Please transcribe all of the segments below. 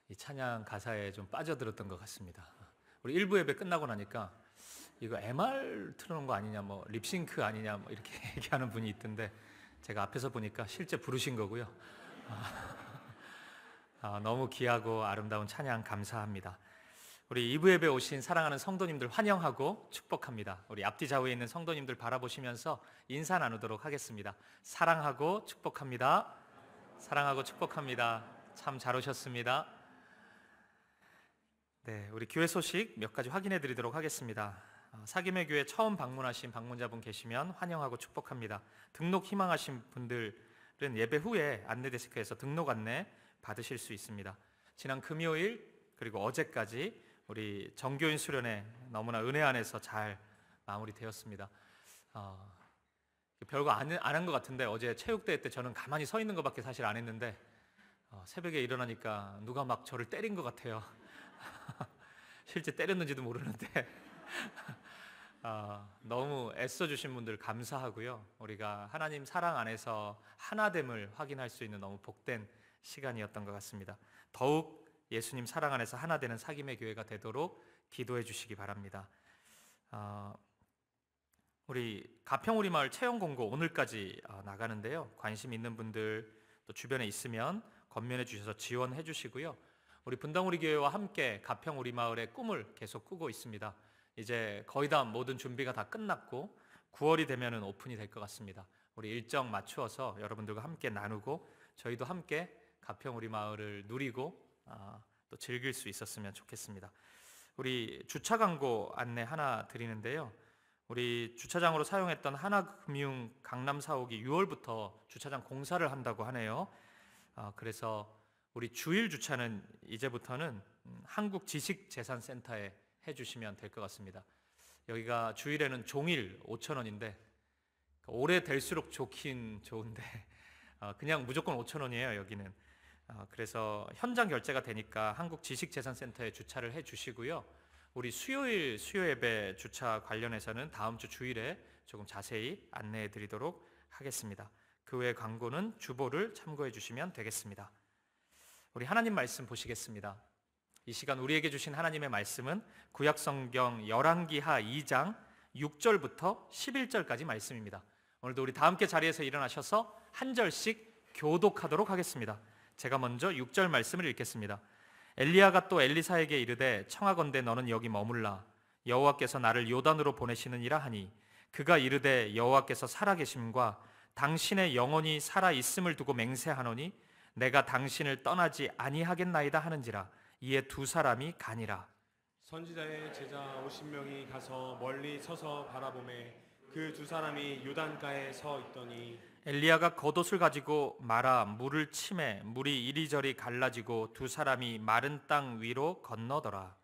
이 찬양 가사에 좀 빠져들었던 것 같습니다. 우리 1부 예배 끝나고 나니까 이거 MR 틀어놓은 거 아니냐, 뭐 립싱크 아니냐, 뭐 이렇게 얘기하는 분이 있던데 제가 앞에서 보니까 실제 부르신 거고요. 너무 귀하고 아름다운 찬양 감사합니다. 우리 2부 예배 오신 사랑하는 성도님들 환영하고 축복합니다. 우리 앞뒤 좌우에 있는 성도님들 바라보시면서 인사 나누도록 하겠습니다. 사랑하고 축복합니다. 사랑하고 축복합니다. 참 잘 오셨습니다. 네, 우리 교회 소식 몇 가지 확인해 드리도록 하겠습니다. 사김의 교회 처음 방문하신 방문자분 계시면 환영하고 축복합니다. 등록 희망하신 분들은 예배 후에 안내 데스크에서 등록 안내 받으실 수 있습니다. 지난 금요일 그리고 어제까지 우리 정교인 수련회 너무나 은혜 안에서 잘 마무리되었습니다. 별거 안 한 것 같은데 어제 체육대회 때 저는 가만히 서 있는 것밖에 사실 안 했는데 새벽에 일어나니까 누가 막 저를 때린 것 같아요. 실제 때렸는지도 모르는데 너무 애써주신 분들 감사하고요. 우리가 하나님 사랑 안에서 하나됨을 확인할 수 있는 너무 복된 시간이었던 것 같습니다. 더욱 예수님 사랑 안에서 하나 되는 사김의 교회가 되도록 기도해 주시기 바랍니다. 우리 가평 우리 마을 채용 공고 오늘까지 나가는데요. 관심 있는 분들 또 주변에 있으면 건면해 주셔서 지원해 주시고요. 우리 분당우리 교회와 함께 가평 우리 마을의 꿈을 계속 꾸고 있습니다. 이제 거의 다 모든 준비가 다 끝났고 9월이 되면은 오픈이 될 것 같습니다. 우리 일정 맞추어서 여러분들과 함께 나누고 저희도 함께 가평 우리 마을을 누리고 또 즐길 수 있었으면 좋겠습니다. 우리 주차 광고 안내 하나 드리는데요. 우리 주차장으로 사용했던 하나금융 강남 사옥이 6월부터 주차장 공사를 한다고 하네요. 그래서 우리 주일 주차는 이제부터는 한국지식재산센터에 해주시면 될 것 같습니다. 여기가 주일에는 종일 5,000원인데 오래 될수록 좋긴 좋은데 그냥 무조건 5,000원이에요 여기는. 그래서 현장 결제가 되니까 한국지식재산센터에 주차를 해주시고요. 우리 수요일 수요 예배 주차 관련해서는 다음 주 주일에 조금 자세히 안내해 드리도록 하겠습니다. 그 외 광고는 주보를 참고해 주시면 되겠습니다. 우리 하나님 말씀 보시겠습니다. 이 시간 우리에게 주신 하나님의 말씀은 구약성경 열왕기하 2장 6절부터 11절까지 말씀입니다. 오늘도 우리 다 함께 자리에서 일어나셔서 한 절씩 교독하도록 하겠습니다. 제가 먼저 6절 말씀을 읽겠습니다. 엘리야가 또 엘리사에게 이르되 청하건대 너는 여기 머물라. 여호와께서 나를 요단으로 보내시느니라 하니 그가 이르되 여호와께서 살아계심과 당신의 영혼이 살아있음을 두고 맹세하노니 내가 당신을 떠나지 아니하겠나이다 하는지라. 이에 두 사람이 가니라. 선지자의 제자 50명이 가서 멀리 서서 바라보매 그 두 사람이 요단가에 서 있더니 엘리야가 겉옷을 가지고 말아 물을 치매 물이 이리저리 갈라지고 두 사람이 마른 땅 위로 건너더라.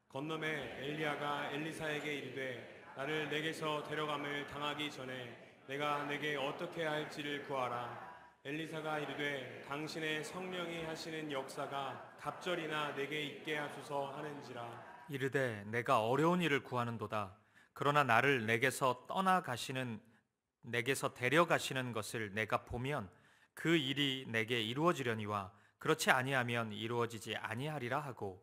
건너매 엘리야가 엘리사에게 이르되 나를 내게서 데려감을 당하기 전에 내가 내게 어떻게 할지를 구하라. 엘리사가 이르되 당신의 성령이 하시는 역사가 갑절이나 내게 있게 하소서 하는지라. 이르되 내가 어려운 일을 구하는도다. 그러나 나를 내게서 데려가시는 것을 내가 보면 그 일이 내게 이루어지려니와 그렇지 아니하면 이루어지지 아니하리라 하고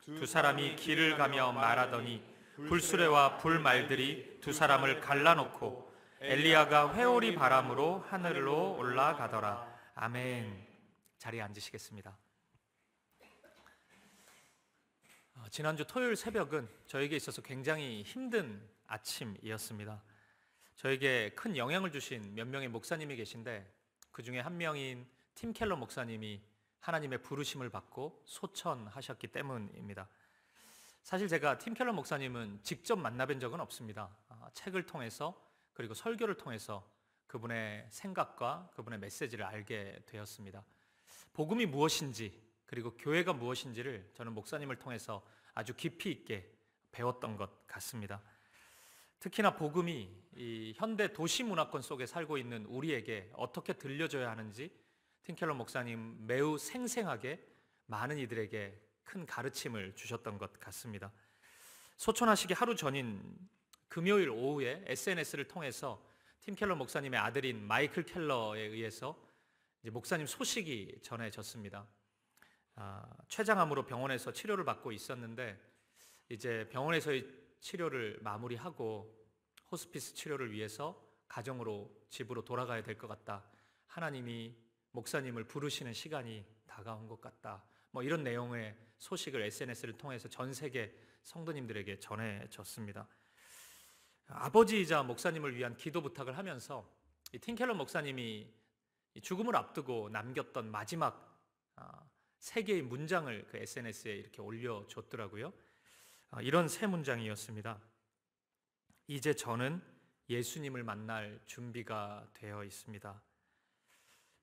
두 사람이 길을 가며 말하더니 불수레와 불말들이 두 사람을 갈라놓고 엘리야가 회오리 바람으로 하늘로 올라가더라. 아멘. 자리에 앉으시겠습니다. 지난주 토요일 새벽은 저에게 있어서 굉장히 힘든 아침이었습니다. 저에게 큰 영향을 주신 몇 명의 목사님이 계신데 그 중에 한 명인 팀 켈러 목사님이 하나님의 부르심을 받고 소천하셨기 때문입니다. 사실 제가 팀 켈러 목사님은 직접 만나뵌 적은 없습니다. 책을 통해서 그리고 설교를 통해서 그분의 생각과 그분의 메시지를 알게 되었습니다. 복음이 무엇인지 그리고 교회가 무엇인지를 저는 목사님을 통해서 아주 깊이 있게 배웠던 것 같습니다. 특히나 복음이 이 현대 도시 문화권 속에 살고 있는 우리에게 어떻게 들려줘야 하는지 팀켈러 목사님 매우 생생하게 많은 이들에게 큰 가르침을 주셨던 것 같습니다. 소천하시기 하루 전인 금요일 오후에 SNS를 통해서 팀켈러 목사님의 아들인 마이클 켈러에 의해서 이제 목사님 소식이 전해졌습니다. 췌장암으로 병원에서 치료를 받고 있었는데 이제 병원에서의 치료를 마무리하고 호스피스 치료를 위해서 가정으로 집으로 돌아가야 될 것 같다. 하나님이 목사님을 부르시는 시간이 다가온 것 같다. 뭐 이런 내용의 소식을 SNS를 통해서 전 세계 성도님들에게 전해졌습니다. 아버지이자 목사님을 위한 기도 부탁을 하면서 이 팀켈러 목사님이 죽음을 앞두고 남겼던 마지막 3개의 문장을 그 SNS에 이렇게 올려줬더라고요. 이런 3문장이었습니다. 이제 저는 예수님을 만날 준비가 되어 있습니다.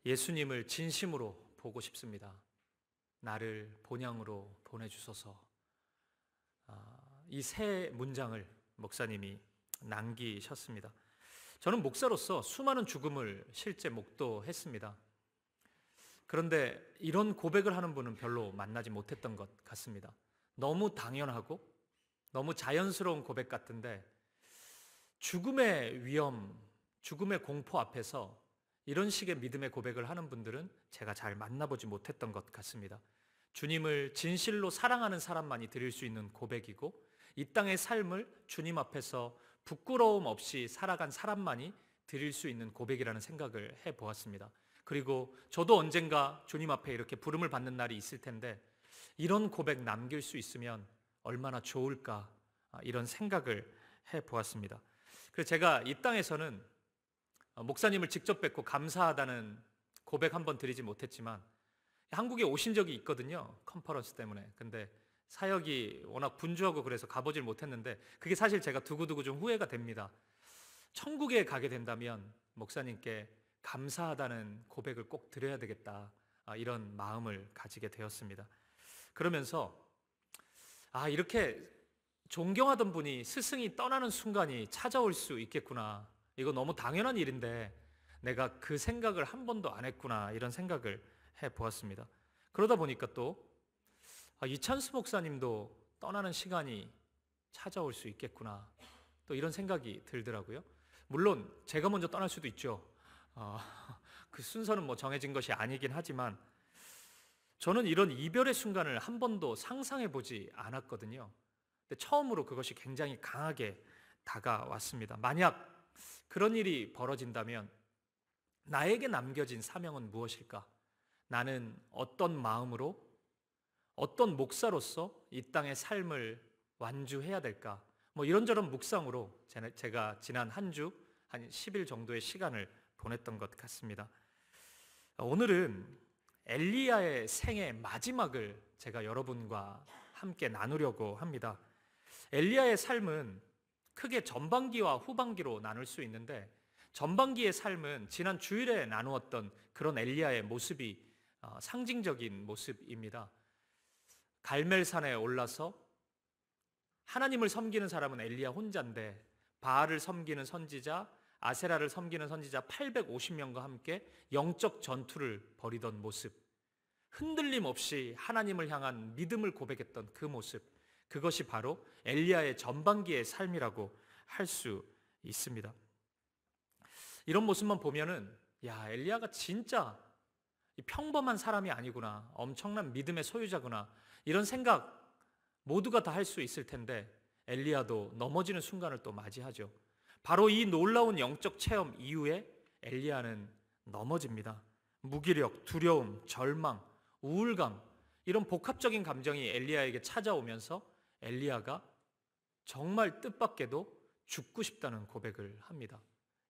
예수님을 진심으로 보고 싶습니다. 나를 본향으로 보내주소서. 이 3문장을 목사님이 남기셨습니다. 저는 목사로서 수많은 죽음을 실제 목도했습니다. 그런데 이런 고백을 하는 분은 별로 만나지 못했던 것 같습니다. 너무 당연하고 너무 자연스러운 고백 같은데 죽음의 위험, 죽음의 공포 앞에서 이런 식의 믿음의 고백을 하는 분들은 제가 잘 만나보지 못했던 것 같습니다. 주님을 진실로 사랑하는 사람만이 드릴 수 있는 고백이고 이 땅의 삶을 주님 앞에서 부끄러움 없이 살아간 사람만이 드릴 수 있는 고백이라는 생각을 해보았습니다. 그리고 저도 언젠가 주님 앞에 이렇게 부름을 받는 날이 있을 텐데 이런 고백 남길 수 있으면 얼마나 좋을까, 이런 생각을 해보았습니다. 그래서 제가 이 땅에서는 목사님을 직접 뵙고 감사하다는 고백 한번 드리지 못했지만 한국에 오신 적이 있거든요. 컨퍼런스 때문에. 근데 사역이 워낙 분주하고 그래서 가보질 못했는데 그게 사실 제가 두고두고 좀 후회가 됩니다. 천국에 가게 된다면 목사님께 감사하다는 고백을 꼭 드려야 되겠다, 이런 마음을 가지게 되었습니다. 그러면서 이렇게 존경하던 분이 스승이 떠나는 순간이 찾아올 수 있겠구나, 이거 너무 당연한 일인데 내가 그 생각을 한 번도 안 했구나, 이런 생각을 해보았습니다. 그러다 보니까 또 이찬수 목사님도 떠나는 시간이 찾아올 수 있겠구나, 또 이런 생각이 들더라고요. 물론 제가 먼저 떠날 수도 있죠. 그 순서는 뭐 정해진 것이 아니긴 하지만 저는 이런 이별의 순간을 한 번도 상상해 보지 않았거든요. 근데 처음으로 그것이 굉장히 강하게 다가왔습니다. 만약 그런 일이 벌어진다면 나에게 남겨진 사명은 무엇일까? 나는 어떤 마음으로, 어떤 목사로서 이 땅의 삶을 완주해야 될까? 뭐 이런저런 묵상으로 제가 지난 한 주 한 10일 정도의 시간을 보냈던 것 같습니다. 오늘은 엘리야의 생의 마지막을 제가 여러분과 함께 나누려고 합니다. 엘리야의 삶은 크게 전반기와 후반기로 나눌 수 있는데 전반기의 삶은 지난 주일에 나누었던 그런 엘리야의 모습이 상징적인 모습입니다. 갈멜산에 올라서 하나님을 섬기는 사람은 엘리야 혼자인데 바알을 섬기는 선지자, 아세라를 섬기는 선지자 850명과 함께 영적 전투를 벌이던 모습, 흔들림 없이 하나님을 향한 믿음을 고백했던 그 모습, 그것이 바로 엘리야의 전반기의 삶이라고 할 수 있습니다. 이런 모습만 보면은 엘리야가 진짜 평범한 사람이 아니구나, 엄청난 믿음의 소유자구나, 이런 생각 모두가 다 할 수 있을 텐데 엘리야도 넘어지는 순간을 또 맞이하죠. 바로 이 놀라운 영적 체험 이후에 엘리야는 넘어집니다. 무기력, 두려움, 절망, 우울감, 이런 복합적인 감정이 엘리야에게 찾아오면서 엘리야가 정말 뜻밖에도 죽고 싶다는 고백을 합니다.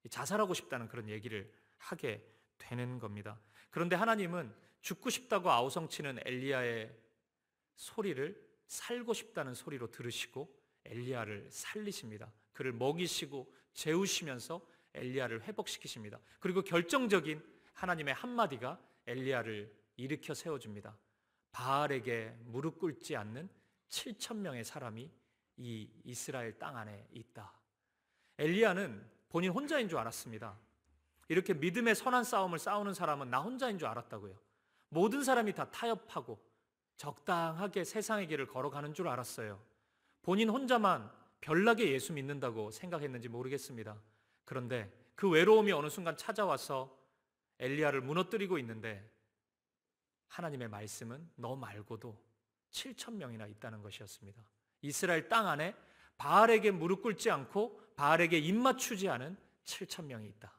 자살하고 싶다는 그런 얘기를 하게 되는 겁니다. 그런데 하나님은 죽고 싶다고 아우성치는 엘리야의 소리를 살고 싶다는 소리로 들으시고 엘리야를 살리십니다. 그를 먹이시고 재우시면서 엘리야를 회복시키십니다. 그리고 결정적인 하나님의 한마디가 엘리야를 일으켜 세워줍니다. 바알에게 무릎 꿇지 않는 7,000명의 사람이 이 이스라엘 땅 안에 있다. 엘리야는 본인 혼자인 줄 알았습니다. 이렇게 믿음의 선한 싸움을 싸우는 사람은 나 혼자인 줄 알았다고요. 모든 사람이 다 타협하고 적당하게 세상의 길을 걸어가는 줄 알았어요. 본인 혼자만 별나게 예수 믿는다고 생각했는지 모르겠습니다. 그런데 그 외로움이 어느 순간 찾아와서 엘리야를 무너뜨리고 있는데 하나님의 말씀은 너 말고도 7천 명이나 있다는 것이었습니다. 이스라엘 땅 안에 바알에게 무릎 꿇지 않고 바알에게 입 맞추지 않은 7천 명이 있다.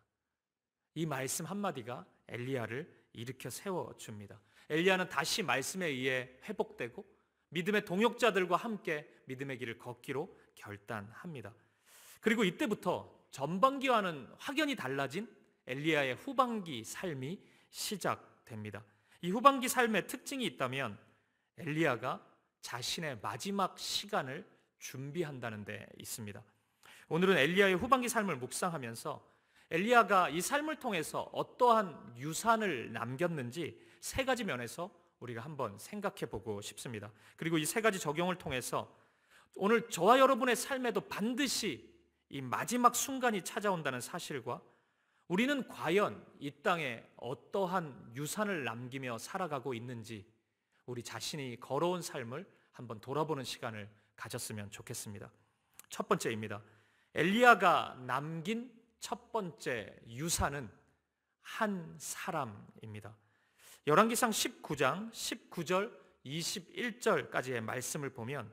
이 말씀 한마디가 엘리야를 일으켜 세워줍니다. 엘리야는 다시 말씀에 의해 회복되고 믿음의 동역자들과 함께 믿음의 길을 걷기로 결단합니다. 그리고 이때부터 전반기와는 확연히 달라진 엘리야의 후반기 삶이 시작됩니다. 이 후반기 삶의 특징이 있다면 엘리야가 자신의 마지막 시간을 준비한다는 데 있습니다. 오늘은 엘리야의 후반기 삶을 묵상하면서 엘리야가 이 삶을 통해서 어떠한 유산을 남겼는지 세 가지 면에서 우리가 한번 생각해 보고 싶습니다. 그리고 이 세 가지 적용을 통해서 오늘 저와 여러분의 삶에도 반드시 이 마지막 순간이 찾아온다는 사실과 우리는 과연 이 땅에 어떠한 유산을 남기며 살아가고 있는지 우리 자신이 걸어온 삶을 한번 돌아보는 시간을 가졌으면 좋겠습니다. 첫 번째입니다. 엘리야가 남긴 첫 번째 유산은 한 사람입니다. 열왕기상 19장 19절 21절까지의 말씀을 보면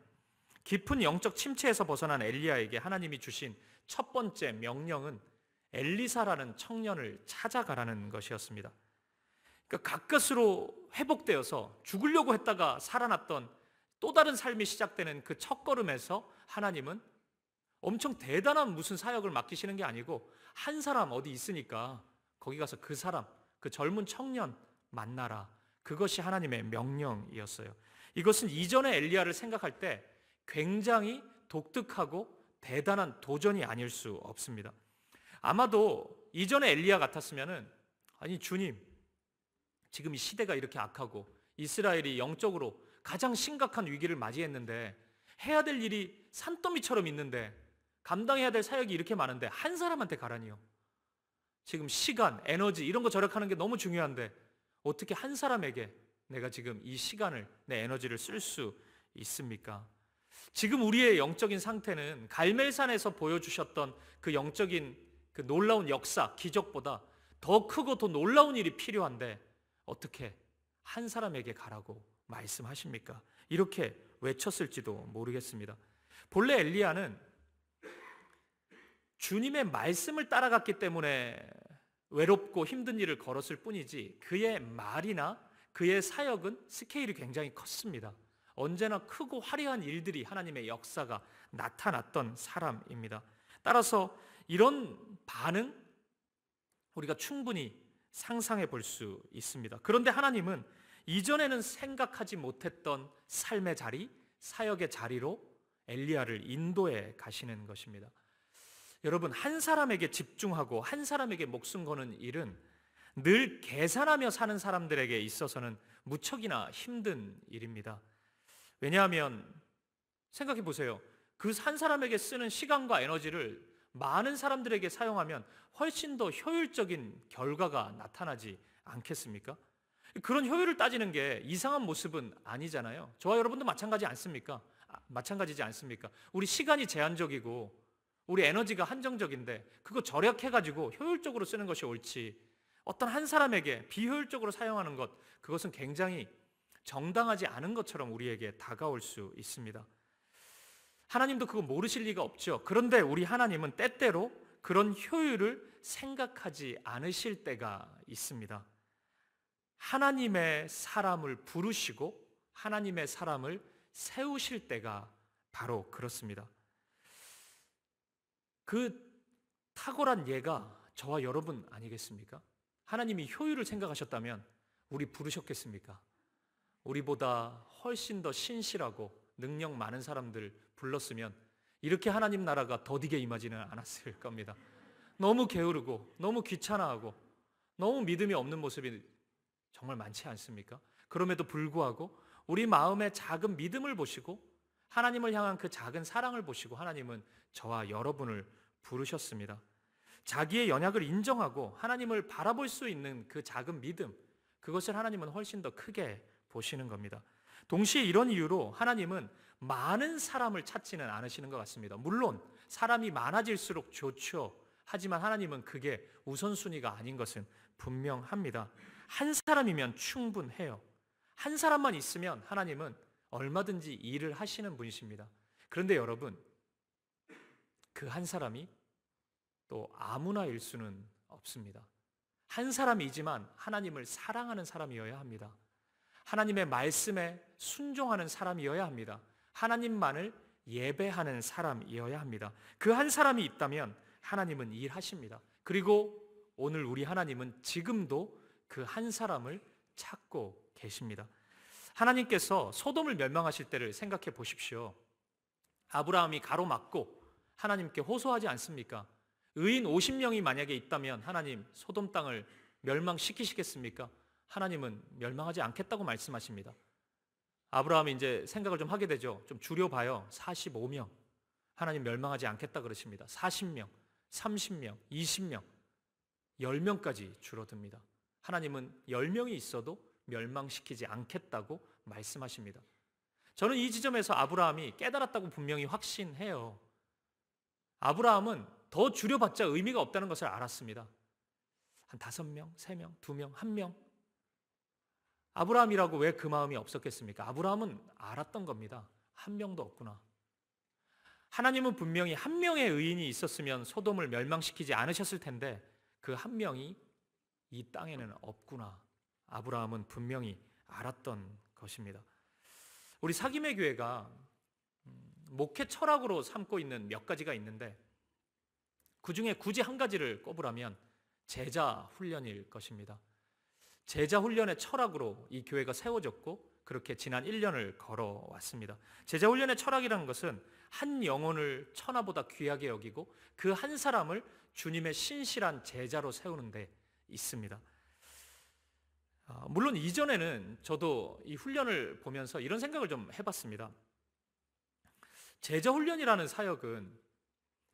깊은 영적 침체에서 벗어난 엘리야에게 하나님이 주신 첫 번째 명령은 엘리사라는 청년을 찾아가라는 것이었습니다. 그러니까 가까스로 회복되어서 죽으려고 했다가 살아났던 또 다른 삶이 시작되는 그 첫걸음에서 하나님은 엄청 대단한 무슨 사역을 맡기시는 게 아니고 한 사람 어디 있으니까 거기 가서 그 사람, 그 젊은 청년 만나라. 그것이 하나님의 명령이었어요. 이것은 이전의 엘리야를 생각할 때 굉장히 독특하고 대단한 도전이 아닐 수 없습니다. 아마도 이전의 엘리야 같았으면은 아니 주님, 지금 이 시대가 이렇게 악하고 이스라엘이 영적으로 가장 심각한 위기를 맞이했는데 해야 될 일이 산더미처럼 있는데 감당해야 될 사역이 이렇게 많은데 한 사람한테 가라니요. 지금 시간, 에너지 이런 거 절약하는 게 너무 중요한데 어떻게 한 사람에게 내가 지금 이 시간을, 내 에너지를 쓸 수 있습니까? 지금 우리의 영적인 상태는 갈멜산에서 보여주셨던 그 영적인 그 놀라운 역사, 기적보다 더 크고 더 놀라운 일이 필요한데 어떻게 한 사람에게 가라고 말씀하십니까? 이렇게 외쳤을지도 모르겠습니다. 본래 엘리야는 주님의 말씀을 따라갔기 때문에 외롭고 힘든 일을 걸었을 뿐이지 그의 말이나 그의 사역은 스케일이 굉장히 컸습니다. 언제나 크고 화려한 일들이 하나님의 역사가 나타났던 사람입니다. 따라서 이런 반응 우리가 충분히 상상해 볼 수 있습니다. 그런데 하나님은 이전에는 생각하지 못했던 삶의 자리, 사역의 자리로 엘리야를 인도해 가시는 것입니다. 여러분, 한 사람에게 집중하고 한 사람에게 목숨 거는 일은 늘 계산하며 사는 사람들에게 있어서는 무척이나 힘든 일입니다. 왜냐하면 생각해 보세요. 그 한 사람에게 쓰는 시간과 에너지를 많은 사람들에게 사용하면 훨씬 더 효율적인 결과가 나타나지 않겠습니까? 그런 효율을 따지는 게 이상한 모습은 아니잖아요. 저와 여러분도 마찬가지지 않습니까? 우리 시간이 제한적이고 우리 에너지가 한정적인데 그거 절약해가지고 효율적으로 쓰는 것이 옳지, 어떤 한 사람에게 비효율적으로 사용하는 것, 그것은 굉장히 정당하지 않은 것처럼 우리에게 다가올 수 있습니다. 하나님도 그거 모르실 리가 없죠. 그런데 우리 하나님은 때때로 그런 효율을 생각하지 않으실 때가 있습니다. 하나님의 사람을 부르시고 하나님의 사람을 세우실 때가 바로 그렇습니다. 그 탁월한 예가 저와 여러분 아니겠습니까? 하나님이 효율을 생각하셨다면 우리 부르셨겠습니까? 우리보다 훨씬 더 신실하고 능력 많은 사람들 불렀으면 이렇게 하나님 나라가 더디게 임하지는 않았을 겁니다. 너무 게으르고 너무 귀찮아하고 너무 믿음이 없는 모습이 정말 많지 않습니까? 그럼에도 불구하고 우리 마음의 작은 믿음을 보시고 하나님을 향한 그 작은 사랑을 보시고 하나님은 저와 여러분을 부르셨습니다. 자기의 연약을 인정하고 하나님을 바라볼 수 있는 그 작은 믿음, 그것을 하나님은 훨씬 더 크게 보시는 겁니다. 동시에 이런 이유로 하나님은 많은 사람을 찾지는 않으시는 것 같습니다. 물론 사람이 많아질수록 좋죠. 하지만 하나님은 그게 우선순위가 아닌 것은 분명합니다. 한 사람이면 충분해요. 한 사람만 있으면 하나님은 얼마든지 일을 하시는 분이십니다. 그런데 여러분, 그 한 사람이 또 아무나일 수는 없습니다. 한 사람이지만 하나님을 사랑하는 사람이어야 합니다. 하나님의 말씀에 순종하는 사람이어야 합니다. 하나님만을 예배하는 사람이어야 합니다. 그 한 사람이 있다면 하나님은 일하십니다. 그리고 오늘 우리 하나님은 지금도 그 한 사람을 찾고 계십니다. 하나님께서 소돔을 멸망하실 때를 생각해 보십시오. 아브라함이 가로막고 하나님께 호소하지 않습니까? 의인 50명이 만약에 있다면 하나님 소돔 땅을 멸망시키시겠습니까? 하나님은 멸망하지 않겠다고 말씀하십니다. 아브라함이 이제 생각을 좀 하게 되죠. 좀 줄여봐요. 45명. 하나님 멸망하지 않겠다 그러십니다. 40명, 30명, 20명, 10명까지 줄어듭니다. 하나님은 10명이 있어도 멸망시키지 않겠다고 말씀하십니다. 저는 이 지점에서 아브라함이 깨달았다고 분명히 확신해요. 아브라함은 더 줄여봤자 의미가 없다는 것을 알았습니다. 한 5명, 3명, 2명, 1명. 아브라함이라고 왜 그 마음이 없었겠습니까? 아브라함은 알았던 겁니다. 한 명도 없구나. 하나님은 분명히 한 명의 의인이 있었으면 소돔을 멸망시키지 않으셨을 텐데 그 한 명이 이 땅에는 없구나. 아브라함은 분명히 알았던 것입니다. 우리 사김의 교회가 목회 철학으로 삼고 있는 몇 가지가 있는데 그 중에 굳이 한 가지를 꼽으라면 제자 훈련일 것입니다. 제자 훈련의 철학으로 이 교회가 세워졌고 그렇게 지난 1년을 걸어왔습니다. 제자 훈련의 철학이라는 것은 한 영혼을 천하보다 귀하게 여기고 그 한 사람을 주님의 신실한 제자로 세우는 데 있습니다. 물론 이전에는 저도 이 훈련을 보면서 이런 생각을 좀 해봤습니다. 제자 훈련이라는 사역은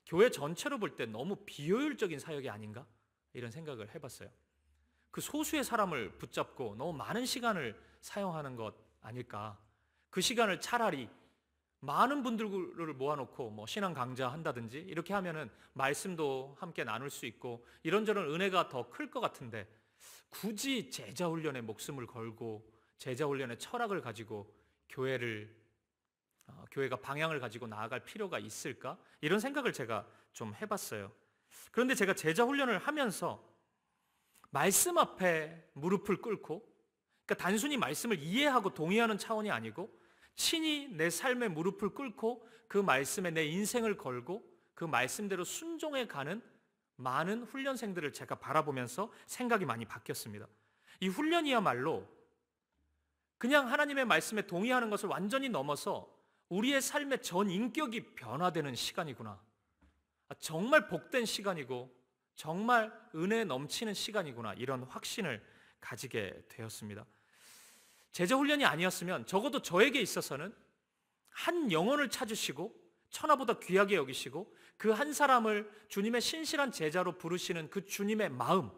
교회 전체로 볼 때 너무 비효율적인 사역이 아닌가? 이런 생각을 해봤어요. 그 소수의 사람을 붙잡고 너무 많은 시간을 사용하는 것 아닐까? 그 시간을 차라리 많은 분들을 모아놓고 뭐 신앙 강좌 한다든지 이렇게 하면은 말씀도 함께 나눌 수 있고 이런저런 은혜가 더 클 것 같은데 굳이 제자 훈련에 목숨을 걸고 제자 훈련의 철학을 가지고 교회가 방향을 가지고 나아갈 필요가 있을까? 이런 생각을 제가 좀 해봤어요. 그런데 제가 제자 훈련을 하면서 말씀 앞에 무릎을 꿇고, 그러니까 단순히 말씀을 이해하고 동의하는 차원이 아니고 친히 내 삶에 무릎을 꿇고 그 말씀에 내 인생을 걸고 그 말씀대로 순종해 가는 많은 훈련생들을 제가 바라보면서 생각이 많이 바뀌었습니다. 이 훈련이야말로 그냥 하나님의 말씀에 동의하는 것을 완전히 넘어서 우리의 삶의 전 인격이 변화되는 시간이구나. 정말 복된 시간이고 정말 은혜 넘치는 시간이구나. 이런 확신을 가지게 되었습니다. 제자 훈련이 아니었으면 적어도 저에게 있어서는 한 영혼을 찾으시고 천하보다 귀하게 여기시고 그 한 사람을 주님의 신실한 제자로 부르시는 그 주님의 마음,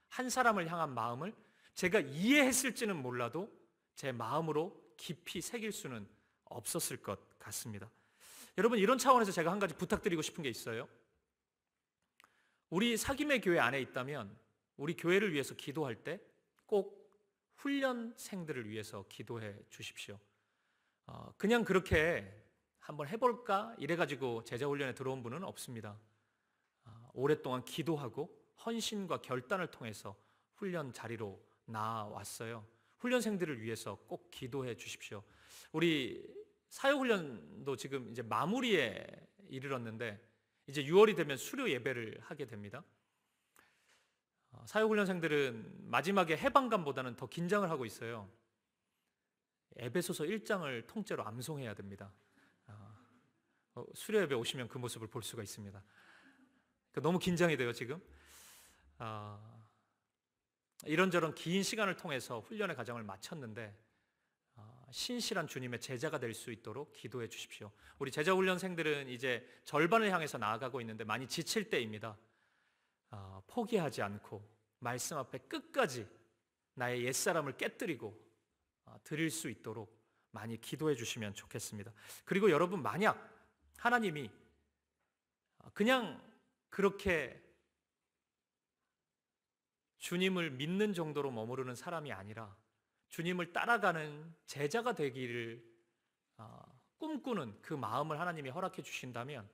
한 사람을 향한 마음을 제가 이해했을지는 몰라도 제 마음으로 깊이 새길 수는 없었을 것 같습니다. 여러분, 이런 차원에서 제가 한 가지 부탁드리고 싶은 게 있어요. 우리 사김의 교회 안에 있다면 우리 교회를 위해서 기도할 때 꼭 훈련생들을 위해서 기도해 주십시오. 그냥 그렇게 한번 해볼까 이래가지고 제자훈련에 들어온 분은 없습니다. 오랫동안 기도하고 헌신과 결단을 통해서 훈련 자리로 나왔어요. 훈련생들을 위해서 꼭 기도해 주십시오. 우리 사역훈련도 지금 이제 마무리에 이르렀는데 이제 6월이 되면 수료 예배를 하게 됩니다. 사역훈련생들은 마지막에 해방감보다는 더 긴장을 하고 있어요. 에베소서 1장을 통째로 암송해야 됩니다. 수료 예배 오시면 그 모습을 볼 수가 있습니다. 너무 긴장이 돼요 지금. 이런저런 긴 시간을 통해서 훈련의 과정을 마쳤는데 신실한 주님의 제자가 될 수 있도록 기도해 주십시오. 우리 제자훈련생들은 이제 절반을 향해서 나아가고 있는데 많이 지칠 때입니다. 포기하지 않고 말씀 앞에 끝까지 나의 옛사람을 깨뜨리고 드릴 수 있도록 많이 기도해 주시면 좋겠습니다. 그리고 여러분, 만약 하나님이 그냥 그렇게 주님을 믿는 정도로 머무르는 사람이 아니라 주님을 따라가는 제자가 되기를 꿈꾸는 그 마음을 하나님이 허락해 주신다면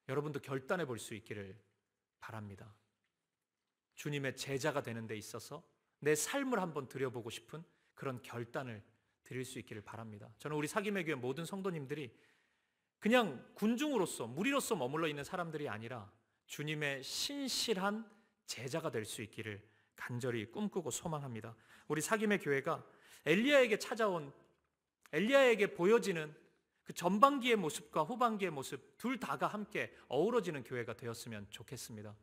여러분도 결단해 볼 수 있기를 바랍니다. 주님의 제자가 되는 데 있어서 내 삶을 한번 들여보고 싶은 그런 결단을 드릴 수 있기를 바랍니다. 저는 우리 사김의 교회 모든 성도님들이 그냥 군중으로서 무리로서 머물러 있는 사람들이 아니라 주님의 신실한 제자가 될 수 있기를 간절히 꿈꾸고 소망합니다. 우리 사김의 교회가 엘리야에게 보여지는 그 전반기의 모습과 후반기의 모습 둘 다가 함께 어우러지는 교회가 되었으면 좋겠습니다.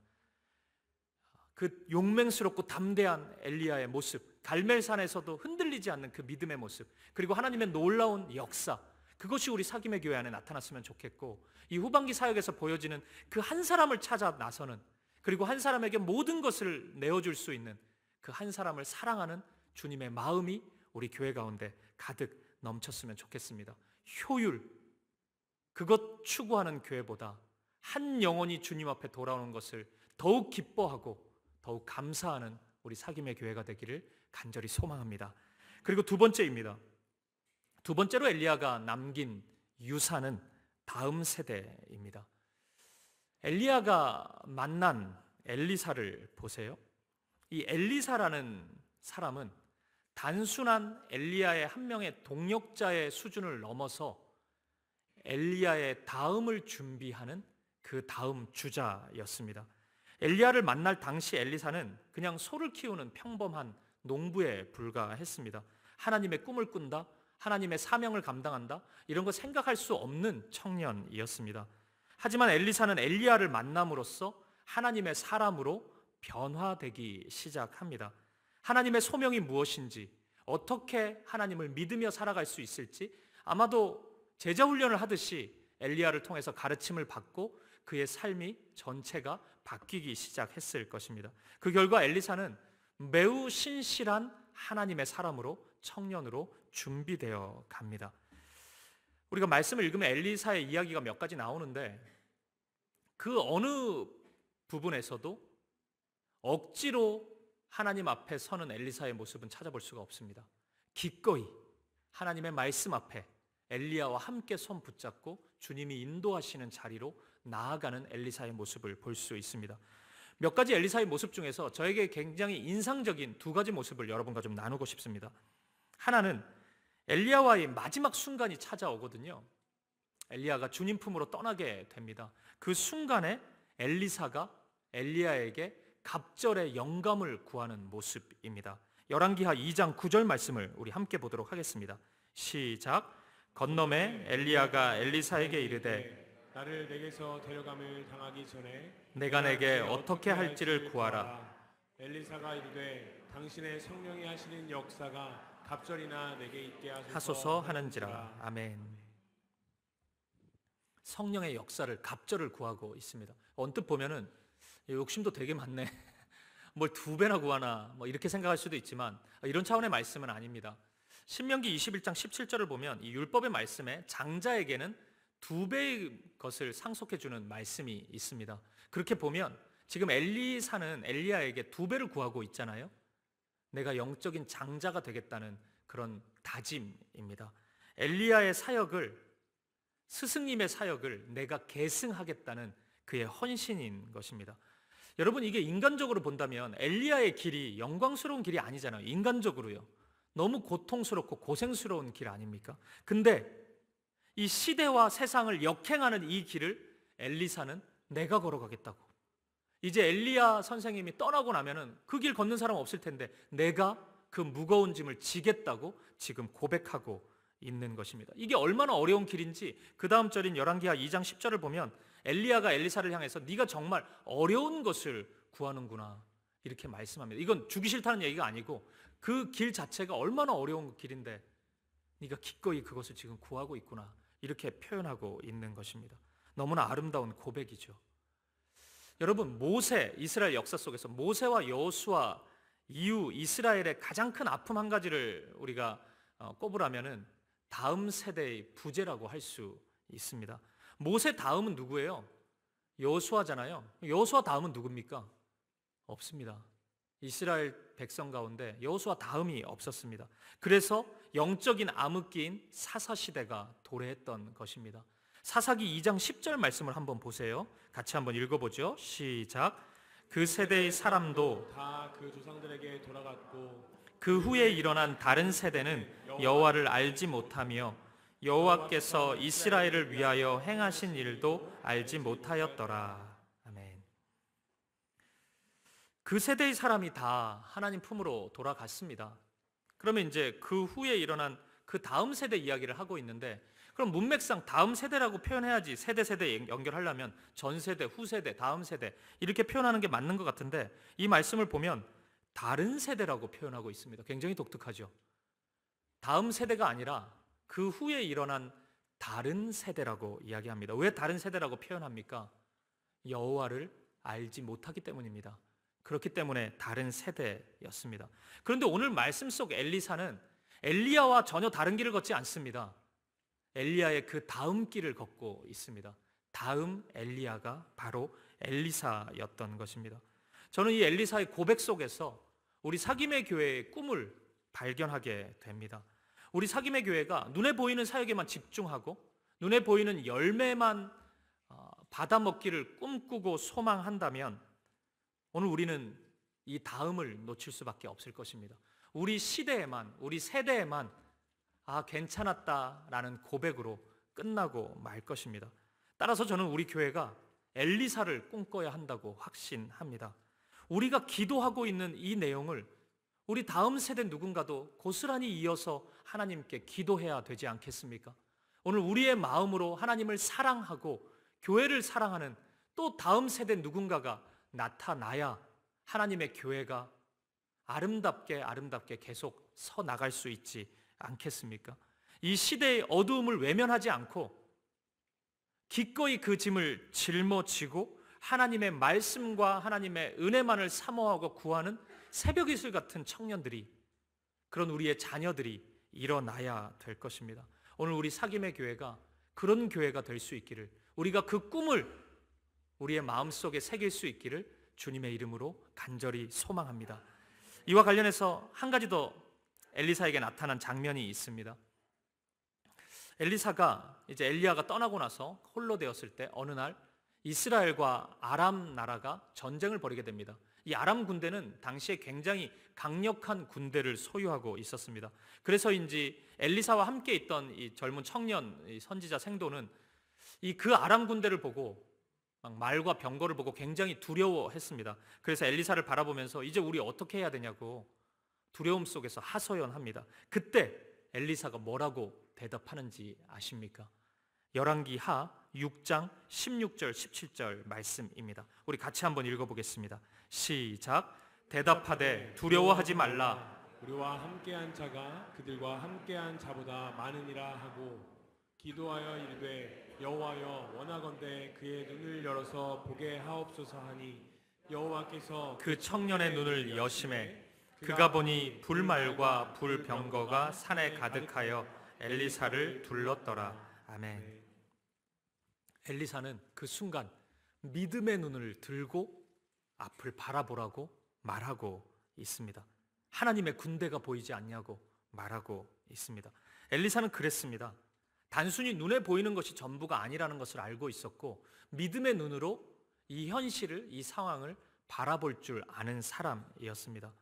그 용맹스럽고 담대한 엘리야의 모습, 갈멜산에서도 흔들리지 않는 그 믿음의 모습, 그리고 하나님의 놀라운 역사, 그것이 우리 사김의 교회 안에 나타났으면 좋겠고, 이 후반기 사역에서 보여지는 그 한 사람을 찾아 나서는, 그리고 한 사람에게 모든 것을 내어줄 수 있는 그 한 사람을 사랑하는 주님의 마음이 우리 교회 가운데 가득 넘쳤으면 좋겠습니다. 효율, 그것 추구하는 교회보다 한 영혼이 주님 앞에 돌아오는 것을 더욱 기뻐하고 더욱 감사하는 우리 사김의 교회가 되기를 간절히 소망합니다. 그리고 두 번째입니다. 두 번째로 엘리야가 남긴 유산은 다음 세대입니다. 엘리야가 만난 엘리사를 보세요. 이 엘리사라는 사람은 단순한 엘리야의 한 명의 동역자의 수준을 넘어서 엘리야의 다음을 준비하는 그 다음 주자였습니다. 엘리야를 만날 당시 엘리사는 그냥 소를 키우는 평범한 농부에 불과했습니다. 하나님의 꿈을 꾼다, 하나님의 사명을 감당한다, 이런 거 생각할 수 없는 청년이었습니다. 하지만 엘리사는 엘리야를 만남으로써 하나님의 사람으로 변화되기 시작합니다. 하나님의 소명이 무엇인지, 어떻게 하나님을 믿으며 살아갈 수 있을지 아마도 제자 훈련을 하듯이 엘리야를 통해서 가르침을 받고 그의 삶이 전체가 바뀌기 시작했을 것입니다. 그 결과 엘리사는 매우 신실한 하나님의 사람으로, 청년으로 준비되어 갑니다. 우리가 말씀을 읽으면 엘리사의 이야기가 몇 가지 나오는데 그 어느 부분에서도 억지로 하나님 앞에 서는 엘리사의 모습은 찾아볼 수가 없습니다. 기꺼이 하나님의 말씀 앞에 엘리야와 함께 손 붙잡고 주님이 인도하시는 자리로 나아가는 엘리사의 모습을 볼 수 있습니다. 몇 가지 엘리사의 모습 중에서 저에게 굉장히 인상적인 두 가지 모습을 여러분과 좀 나누고 싶습니다. 하나는 엘리야와의 마지막 순간이 찾아오거든요. 엘리야가 주님 품으로 떠나게 됩니다. 그 순간에 엘리사가 엘리야에게 갑절의 영감을 구하는 모습입니다. 열왕기하 2장 9절 말씀을 우리 함께 보도록 하겠습니다. 시작. 건너매 엘리야가 엘리사에게 이르되 나를 내게서 데려감을 당하기 전에 내가 내게 어떻게 할지를 구하라. 엘리사가 이르되 당신의 성령이 하시는 역사가 갑절이나 내게 있게 하소서 하는지라. 아멘. 성령의 역사를, 갑절을 구하고 있습니다. 언뜻 보면은 욕심도 되게 많네. 뭘 두 배나 구하나 뭐 이렇게 생각할 수도 있지만 이런 차원의 말씀은 아닙니다. 신명기 21장 17절을 보면 이 율법의 말씀에 장자에게는 두 배의 것을 상속해 주는 말씀이 있습니다. 그렇게 보면 지금 엘리사는 엘리야에게 두 배를 구하고 있잖아요. 내가 영적인 장자가 되겠다는 그런 다짐입니다. 엘리야의 사역을, 스승님의 사역을 내가 계승하겠다는 그의 헌신인 것입니다. 여러분, 이게 인간적으로 본다면 엘리야의 길이 영광스러운 길이 아니잖아요. 인간적으로요. 너무 고통스럽고 고생스러운 길 아닙니까? 근데 이 시대와 세상을 역행하는 이 길을 엘리사는 내가 걸어가겠다고. 이제 엘리야 선생님이 떠나고 나면은 그 길 걷는 사람 없을 텐데 내가 그 무거운 짐을 지겠다고 지금 고백하고 있는 것입니다. 이게 얼마나 어려운 길인지 그 다음 절인 열왕기하 2장 10절을 보면 엘리야가 엘리사를 향해서 네가 정말 어려운 것을 구하는구나 이렇게 말씀합니다. 이건 주기 싫다는 얘기가 아니고 그 길 자체가 얼마나 어려운 길인데 네가 기꺼이 그것을 지금 구하고 있구나 이렇게 표현하고 있는 것입니다. 너무나 아름다운 고백이죠. 여러분, 모세, 이스라엘 역사 속에서 모세와 여호수아 이후 이스라엘의 가장 큰 아픔 한 가지를 우리가 꼽으라면은 다음 세대의 부재라고 할 수 있습니다. 모세 다음은 누구예요? 여호수아잖아요. 여호수아 다음은 누굽니까? 없습니다. 이스라엘 백성 가운데 여호수아 다음이 없었습니다. 그래서 영적인 암흑기인 사사시대가 도래했던 것입니다. 사사기 2장 10절 말씀을 한번 보세요. 같이 한번 읽어보죠. 시작. 그 세대의 사람도 다 그 조상들에게 돌아갔고 그 후에 일어난 다른 세대는 여호와를 알지 못하며 여호와께서 이스라엘을 위하여 행하신 일도 알지 못하였더라. 아멘. 그 세대의 사람이 다 하나님 품으로 돌아갔습니다. 그러면 이제 그 후에 일어난 그 다음 세대 이야기를 하고 있는데, 그럼 문맥상 다음 세대라고 표현해야지 세대 연결하려면 전 세대, 후 세대, 다음 세대 이렇게 표현하는 게 맞는 것 같은데, 이 말씀을 보면 다른 세대라고 표현하고 있습니다. 굉장히 독특하죠. 다음 세대가 아니라 그 후에 일어난 다른 세대라고 이야기합니다. 왜 다른 세대라고 표현합니까? 여호와를 알지 못하기 때문입니다. 그렇기 때문에 다른 세대였습니다. 그런데 오늘 말씀 속 엘리사는 엘리야와 전혀 다른 길을 걷지 않습니다. 엘리야의 그 다음 길을 걷고 있습니다. 다음 엘리야가 바로 엘리사였던 것입니다. 저는 이 엘리사의 고백 속에서 우리 사김의 교회의 꿈을 발견하게 됩니다. 우리 사김의 교회가 눈에 보이는 사역에만 집중하고 눈에 보이는 열매만 받아먹기를 꿈꾸고 소망한다면 오늘 우리는 이 다음을 놓칠 수밖에 없을 것입니다. 우리 시대에만, 우리 세대에만 괜찮았다라는 고백으로 끝나고 말 것입니다. 따라서 저는 우리 교회가 엘리사를 꿈꿔야 한다고 확신합니다. 우리가 기도하고 있는 이 내용을 우리 다음 세대 누군가도 고스란히 이어서 하나님께 기도해야 되지 않겠습니까? 오늘 우리의 마음으로 하나님을 사랑하고 교회를 사랑하는 또 다음 세대 누군가가 나타나야 하나님의 교회가 아름답게 계속 서 나갈 수 있지 않겠습니까? 이 시대의 어두움을 외면하지 않고 기꺼이 그 짐을 짊어지고 하나님의 말씀과 하나님의 은혜만을 사모하고 구하는 새벽 이슬 같은 청년들이, 그런 우리의 자녀들이 일어나야 될 것입니다. 오늘 우리 사김의 교회가 그런 교회가 될 수 있기를, 우리가 그 꿈을 우리의 마음속에 새길 수 있기를 주님의 이름으로 간절히 소망합니다. 이와 관련해서 한 가지 더 엘리사에게 나타난 장면이 있습니다. 엘리사가 이제 엘리야가 떠나고 나서 홀로 되었을 때 어느 날 이스라엘과 아람 나라가 전쟁을 벌이게 됩니다. 이 아람 군대는 당시에 굉장히 강력한 군대를 소유하고 있었습니다. 그래서인지 엘리사와 함께 있던 이 젊은 청년 이 선지자 생도는 그 아람 군대를 보고 막 말과 병거를 보고 굉장히 두려워했습니다. 그래서 엘리사를 바라보면서 이제 우리 어떻게 해야 되냐고 두려움 속에서 하소연합니다. 그때 엘리사가 뭐라고 대답하는지 아십니까? 열왕기하 6장 16절 17절 말씀입니다. 우리 같이 한번 읽어보겠습니다. 시작. 대답하되 두려워하지 말라. 우리와 함께한 자가 그들과 함께한 자보다 많으니라 하고 기도하여 이르되 여호와여 원하건대 그의 눈을 열어서 보게 하옵소서 하니 여호와께서 그 청년의 눈을 여심해 그가 보니 불말과 불병거가 산에 가득하여 엘리사를 둘렀더라. 아멘. 엘리사는 그 순간 믿음의 눈을 들고 앞을 바라보라고 말하고 있습니다. 하나님의 군대가 보이지 않냐고 말하고 있습니다. 엘리사는 그랬습니다. 단순히 눈에 보이는 것이 전부가 아니라는 것을 알고 있었고 믿음의 눈으로 이 현실을, 이 상황을 바라볼 줄 아는 사람이었습니다.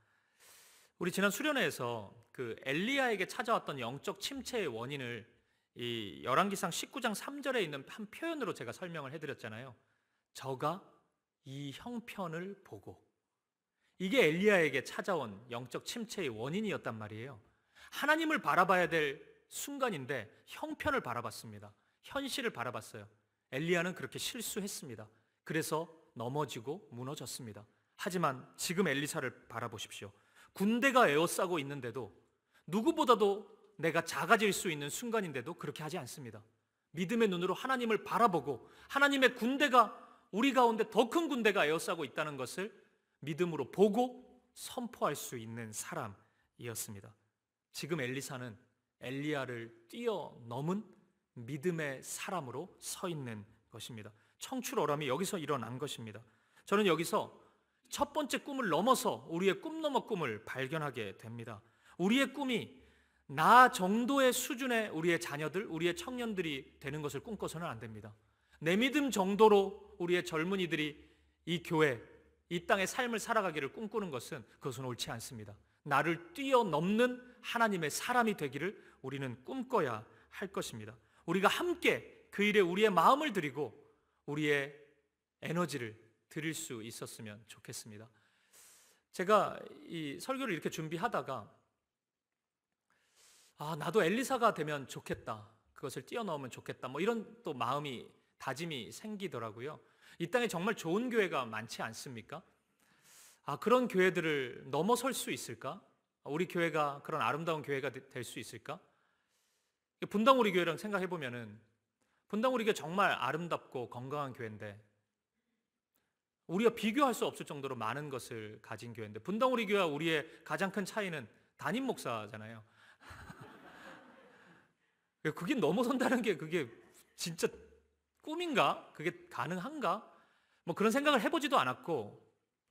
우리 지난 수련회에서 그 엘리야에게 찾아왔던 영적 침체의 원인을 이 열왕기상 19장 3절에 있는 한 표현으로 제가 설명을 해드렸잖아요. 저가 이 형편을 보고, 이게 엘리야에게 찾아온 영적 침체의 원인이었단 말이에요. 하나님을 바라봐야 될 순간인데 형편을 바라봤습니다. 현실을 바라봤어요. 엘리야는 그렇게 실수했습니다. 그래서 넘어지고 무너졌습니다. 하지만 지금 엘리사를 바라보십시오. 군대가 에워싸고 있는데도, 누구보다도 내가 작아질 수 있는 순간인데도 그렇게 하지 않습니다. 믿음의 눈으로 하나님을 바라보고 하나님의 군대가, 우리 가운데 더 큰 군대가 에워싸고 있다는 것을 믿음으로 보고 선포할 수 있는 사람이었습니다. 지금 엘리사는 엘리야를 뛰어넘은 믿음의 사람으로 서 있는 것입니다. 청출어람이 여기서 일어난 것입니다. 저는 여기서 첫 번째 꿈을 넘어서 우리의 꿈 넘어 꿈을 발견하게 됩니다. 우리의 꿈이 나 정도의 수준의 우리의 자녀들, 우리의 청년들이 되는 것을 꿈꿔서는 안 됩니다. 내 믿음 정도로 우리의 젊은이들이 이 교회, 이 땅의 삶을 살아가기를 꿈꾸는 것은 그것은 옳지 않습니다. 나를 뛰어넘는 하나님의 사람이 되기를 우리는 꿈꿔야 할 것입니다. 우리가 함께 그 일에 우리의 마음을 드리고 우리의 에너지를 드릴 수 있었으면 좋겠습니다. 제가 이 설교를 이렇게 준비하다가 나도 엘리사가 되면 좋겠다, 그것을 뛰어넘으면 좋겠다, 뭐 이런 또 마음이, 다짐이 생기더라고요. 이 땅에 정말 좋은 교회가 많지 않습니까? 그런 교회들을 넘어설 수 있을까? 우리 교회가 그런 아름다운 교회가 될 수 있을까? 분당 우리 교회랑 생각해 보면은 분당 우리 교회 정말 아름답고 건강한 교회인데, 우리가 비교할 수 없을 정도로 많은 것을 가진 교회인데, 분당 우리 교회와 우리의 가장 큰 차이는 담임 목사잖아요. 그게 넘어선다는 게 그게 진짜 꿈인가? 그게 가능한가? 뭐 그런 생각을 해보지도 않았고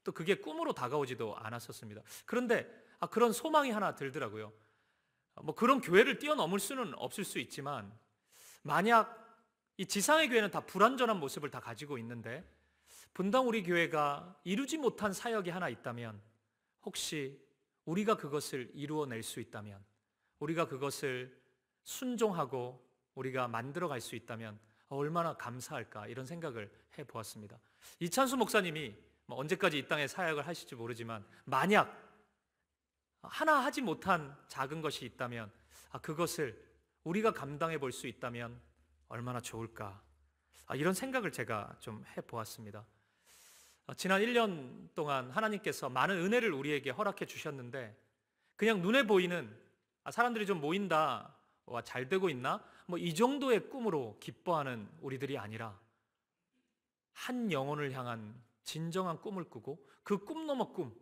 또 그게 꿈으로 다가오지도 않았었습니다. 그런데 그런 소망이 하나 들더라고요. 뭐 그런 교회를 뛰어넘을 수는 없을 수 있지만, 만약 이 지상의 교회는 다 불완전한 모습을 다 가지고 있는데 분당 우리 교회가 이루지 못한 사역이 하나 있다면, 혹시 우리가 그것을 이루어낼 수 있다면, 우리가 그것을 순종하고 우리가 만들어갈 수 있다면 얼마나 감사할까, 이런 생각을 해보았습니다. 이찬수 목사님이 언제까지 이 땅에 사역을 하실지 모르지만, 만약 하나 하지 못한 작은 것이 있다면 그것을 우리가 감당해 볼 수 있다면 얼마나 좋을까, 이런 생각을 제가 좀 해보았습니다. 지난 1년 동안 하나님께서 많은 은혜를 우리에게 허락해 주셨는데, 그냥 눈에 보이는 사람들이 좀 모인다, 잘 되고 있나, 뭐 이 정도의 꿈으로 기뻐하는 우리들이 아니라 한 영혼을 향한 진정한 꿈을 꾸고 그 꿈 넘어 꿈,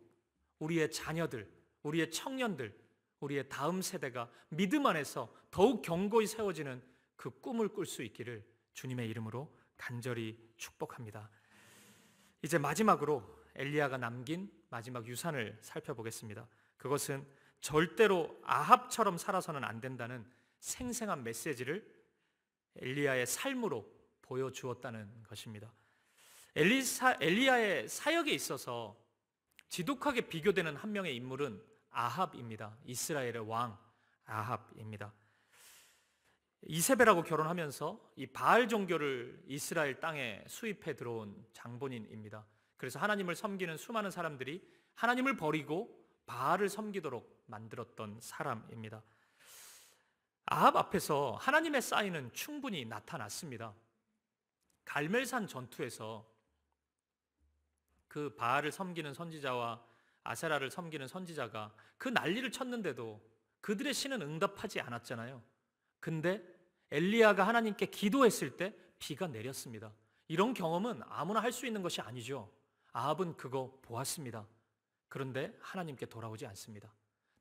우리의 자녀들, 우리의 청년들, 우리의 다음 세대가 믿음 안에서 더욱 견고히 세워지는 그 꿈을 꿀 수 있기를 주님의 이름으로 간절히 축복합니다. 이제 마지막으로 엘리야가 남긴 마지막 유산을 살펴보겠습니다. 그것은 절대로 아합처럼 살아서는 안 된다는 생생한 메시지를 엘리야의 삶으로 보여주었다는 것입니다. 엘리야의 사역에 있어서 지독하게 비교되는 한 명의 인물은 아합입니다. 이스라엘의 왕 아합입니다. 이세벨하고 결혼하면서 이 바알 종교를 이스라엘 땅에 수입해 들어온 장본인입니다. 그래서 하나님을 섬기는 수많은 사람들이 하나님을 버리고 바알을 섬기도록 만들었던 사람입니다. 아합 앞에서 하나님의 사인은 충분히 나타났습니다. 갈멜산 전투에서 그 바알을 섬기는 선지자와 아세라를 섬기는 선지자가 그 난리를 쳤는데도 그들의 신은 응답하지 않았잖아요. 근데 엘리야가 하나님께 기도했을 때 비가 내렸습니다. 이런 경험은 아무나 할 수 있는 것이 아니죠. 아합은 그거 보았습니다. 그런데 하나님께 돌아오지 않습니다.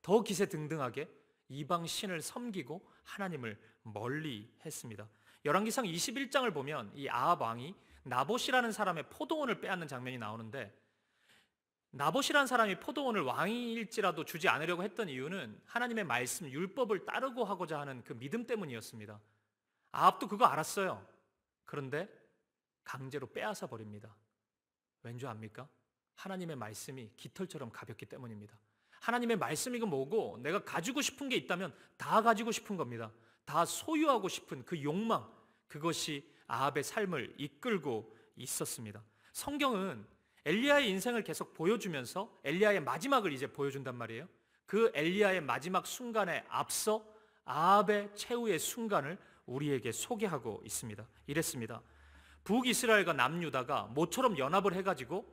더 기세등등하게 이방 신을 섬기고 하나님을 멀리 했습니다. 열왕기상 21장을 보면 이 아합 왕이 나봇이라는 사람의 포도원을 빼앗는 장면이 나오는데, 나봇이라는 사람이 포도원을 왕일지라도 주지 않으려고 했던 이유는 하나님의 말씀, 율법을 따르고 하고자 하는 그 믿음 때문이었습니다. 아합도 그거 알았어요. 그런데 강제로 빼앗아 버립니다. 왠지 압니까? 하나님의 말씀이 깃털처럼 가볍기 때문입니다. 하나님의 말씀이 뭐고 내가 가지고 싶은 게 있다면 다 가지고 싶은 겁니다. 다 소유하고 싶은 그 욕망, 그것이 아합의 삶을 이끌고 있었습니다. 성경은 엘리야의 인생을 계속 보여주면서 엘리야의 마지막을 이제 보여준단 말이에요. 그 엘리야의 마지막 순간에 앞서 아합의 최후의 순간을 우리에게 소개하고 있습니다. 이랬습니다. 북이스라엘과 남유다가 모처럼 연합을 해가지고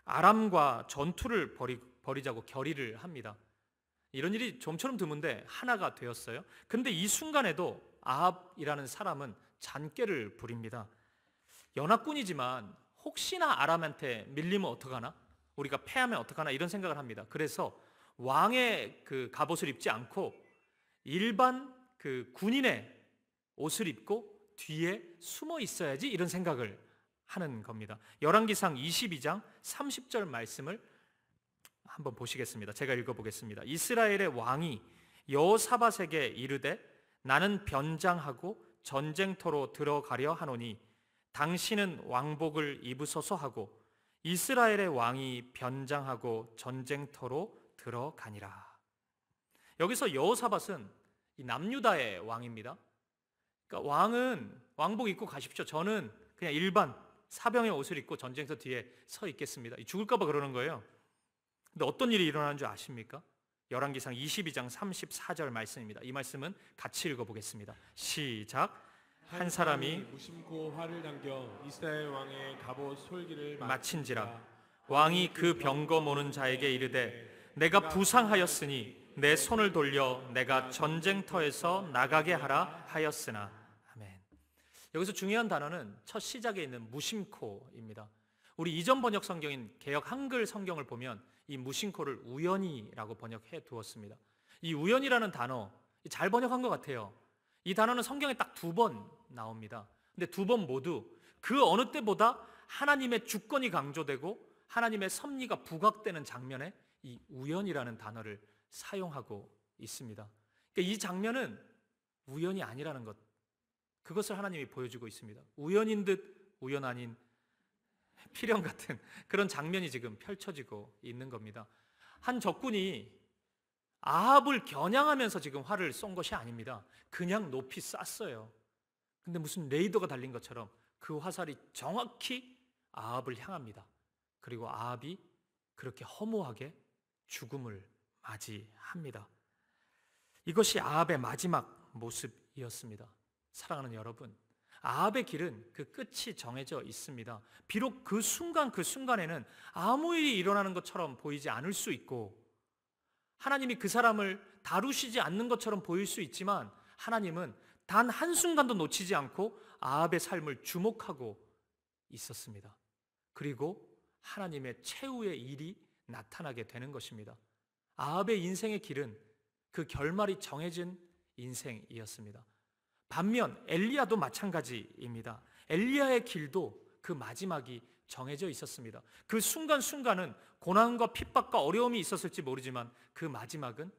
아람과 전투를 벌이자고 결의를 합니다. 이런 일이 좀처럼 드문데 하나가 되었어요. 근데 이 순간에도 아합이라는 사람은 잔꾀를 부립니다. 연합군이지만 혹시나 아람한테 밀리면 어떡하나? 우리가 패하면 어떡하나? 이런 생각을 합니다. 그래서 왕의 그 갑옷을 입지 않고 일반 그 군인의 옷을 입고 뒤에 숨어 있어야지, 이런 생각을 하는 겁니다. 열왕기상 22장 30절 말씀을 한번 보시겠습니다. 제가 읽어보겠습니다. 이스라엘의 왕이 여호사밧에게 이르되 나는 변장하고 전쟁터로 들어가려 하노니 당신은 왕복을 입으소서 하고 이스라엘의 왕이 변장하고 전쟁터로 들어가니라. 여기서 여호사밧은 이 남유다의 왕입니다. 그러니까 왕은 왕복 입고 가십시오. 저는 그냥 일반 사병의 옷을 입고 전쟁터 뒤에 서 있겠습니다. 죽을까 봐 그러는 거예요. 근데 어떤 일이 일어나는 줄 아십니까? 열왕기상 22장 34절 말씀입니다. 이 말씀은 같이 읽어보겠습니다. 시작. 한 사람이 무심코 활을 당겨 이스라엘 왕의 갑옷 솔기를 마친지라. 왕이 그 병거 모는 자에게 이르되 내가 부상하였으니 내 손을 돌려 내가 전쟁터에서 나가게 하라 하였으나. 아멘. 여기서 중요한 단어는 첫 시작에 있는 무심코입니다. 우리 이전 번역 성경인 개역 한글 성경을 보면 이 무심코를 우연히라고 번역해 두었습니다. 이 우연이라는 단어 잘 번역한 것 같아요. 이 단어는 성경에 딱 2번 나옵니다. 근데 2번 모두 그 어느 때보다 하나님의 주권이 강조되고 하나님의 섭리가 부각되는 장면에 이 우연이라는 단어를 사용하고 있습니다. 그러니까 이 장면은 우연이 아니라는 것, 그것을 하나님이 보여주고 있습니다. 우연인 듯 우연 아닌 필연 같은 그런 장면이 지금 펼쳐지고 있는 겁니다. 한 적군이 아합을 겨냥하면서 지금 활을 쏜 것이 아닙니다. 그냥 높이 쐈어요. 근데 무슨 레이더가 달린 것처럼 그 화살이 정확히 아합을 향합니다. 그리고 아합이 그렇게 허무하게 죽음을 맞이합니다. 이것이 아합의 마지막 모습이었습니다. 사랑하는 여러분, 아합의 길은 그 끝이 정해져 있습니다. 비록 그 순간에는 아무 일이 일어나는 것처럼 보이지 않을 수 있고 하나님이 그 사람을 다루시지 않는 것처럼 보일 수 있지만 하나님은 단 한순간도 놓치지 않고 아합의 삶을 주목하고 있었습니다. 그리고 하나님의 최후의 일이 나타나게 되는 것입니다. 아합의 인생의 길은 그 결말이 정해진 인생이었습니다. 반면 엘리야도 마찬가지입니다. 엘리야의 길도 그 마지막이 정해져 있었습니다. 그 순간순간은 고난과 핍박과 어려움이 있었을지 모르지만 그 마지막은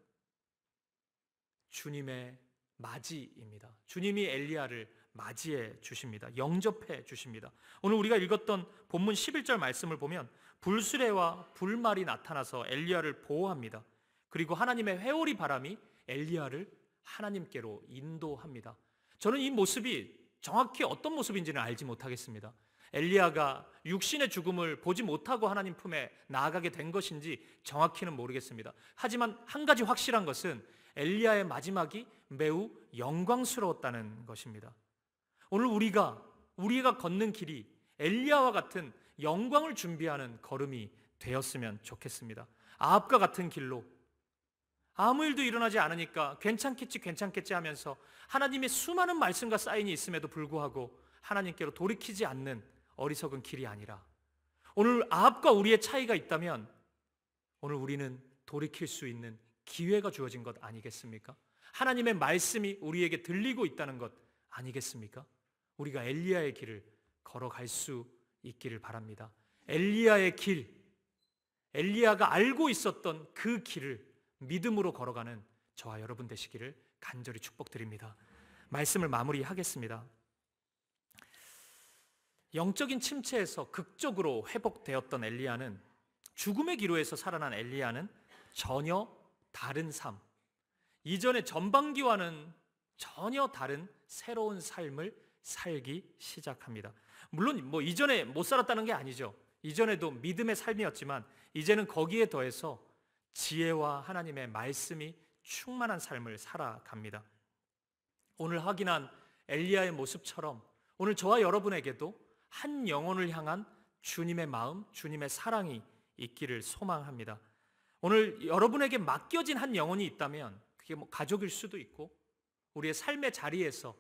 주님의 맞이입니다. 주님이 엘리야를 맞이해 주십니다. 영접해 주십니다. 오늘 우리가 읽었던 본문 11절 말씀을 보면 불수레와 불말이 나타나서 엘리야를 보호합니다. 그리고 하나님의 회오리 바람이 엘리야를 하나님께로 인도합니다. 저는 이 모습이 정확히 어떤 모습인지는 알지 못하겠습니다. 엘리야가 육신의 죽음을 보지 못하고 하나님 품에 나아가게 된 것인지 정확히는 모르겠습니다. 하지만 한 가지 확실한 것은 엘리야의 마지막이 매우 영광스러웠다는 것입니다. 오늘 우리가 걷는 길이 엘리야와 같은 영광을 준비하는 걸음이 되었으면 좋겠습니다. 아합과 같은 길로 아무 일도 일어나지 않으니까 괜찮겠지 하면서 하나님의 수많은 말씀과 사인이 있음에도 불구하고 하나님께로 돌이키지 않는 어리석은 길이 아니라 오늘 아합과 우리의 차이가 있다면 오늘 우리는 돌이킬 수 있는 기회가 주어진 것 아니겠습니까? 하나님의 말씀이 우리에게 들리고 있다는 것 아니겠습니까? 우리가 엘리야의 길을 걸어갈 수 있기를 바랍니다. 엘리야의 길, 엘리야가 알고 있었던 그 길을 믿음으로 걸어가는 저와 여러분 되시기를 간절히 축복드립니다. 말씀을 마무리하겠습니다. 영적인 침체에서 극적으로 회복되었던 엘리야는 죽음의 기로에서 살아난 엘리야는 전혀 다른 삶, 이전의 전반기와는 전혀 다른 새로운 삶을 살기 시작합니다. 물론 이전에 못 살았다는 게 아니죠. 이전에도 믿음의 삶이었지만 이제는 거기에 더해서 지혜와 하나님의 말씀이 충만한 삶을 살아갑니다. 오늘 확인한 엘리야의 모습처럼 오늘 저와 여러분에게도 한 영혼을 향한 주님의 마음, 주님의 사랑이 있기를 소망합니다. 오늘 여러분에게 맡겨진 한 영혼이 있다면 그게 가족일 수도 있고 우리의 삶의 자리에서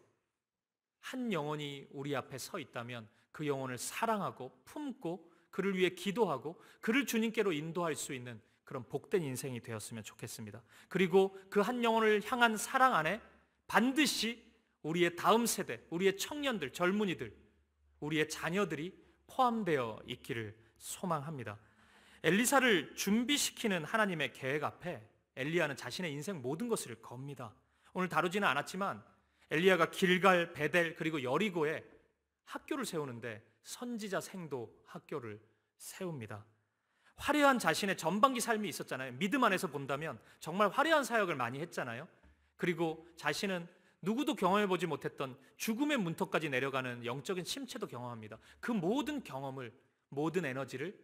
한 영혼이 우리 앞에 서 있다면 그 영혼을 사랑하고 품고 그를 위해 기도하고 그를 주님께로 인도할 수 있는 그런 복된 인생이 되었으면 좋겠습니다. 그리고 그 한 영혼을 향한 사랑 안에 반드시 우리의 다음 세대, 우리의 청년들, 젊은이들, 우리의 자녀들이 포함되어 있기를 소망합니다. 엘리사를 준비시키는 하나님의 계획 앞에 엘리야는 자신의 인생 모든 것을 겁니다. 오늘 다루지는 않았지만 엘리야가 길갈, 베델 그리고 여리고에 학교를 세우는데 선지자 생도 학교를 세웁니다. 화려한 자신의 전반기 삶이 있었잖아요. 믿음 안에서 본다면 정말 화려한 사역을 많이 했잖아요. 그리고 자신은 누구도 경험해보지 못했던 죽음의 문턱까지 내려가는 영적인 침체도 경험합니다. 그 모든 경험을, 모든 에너지를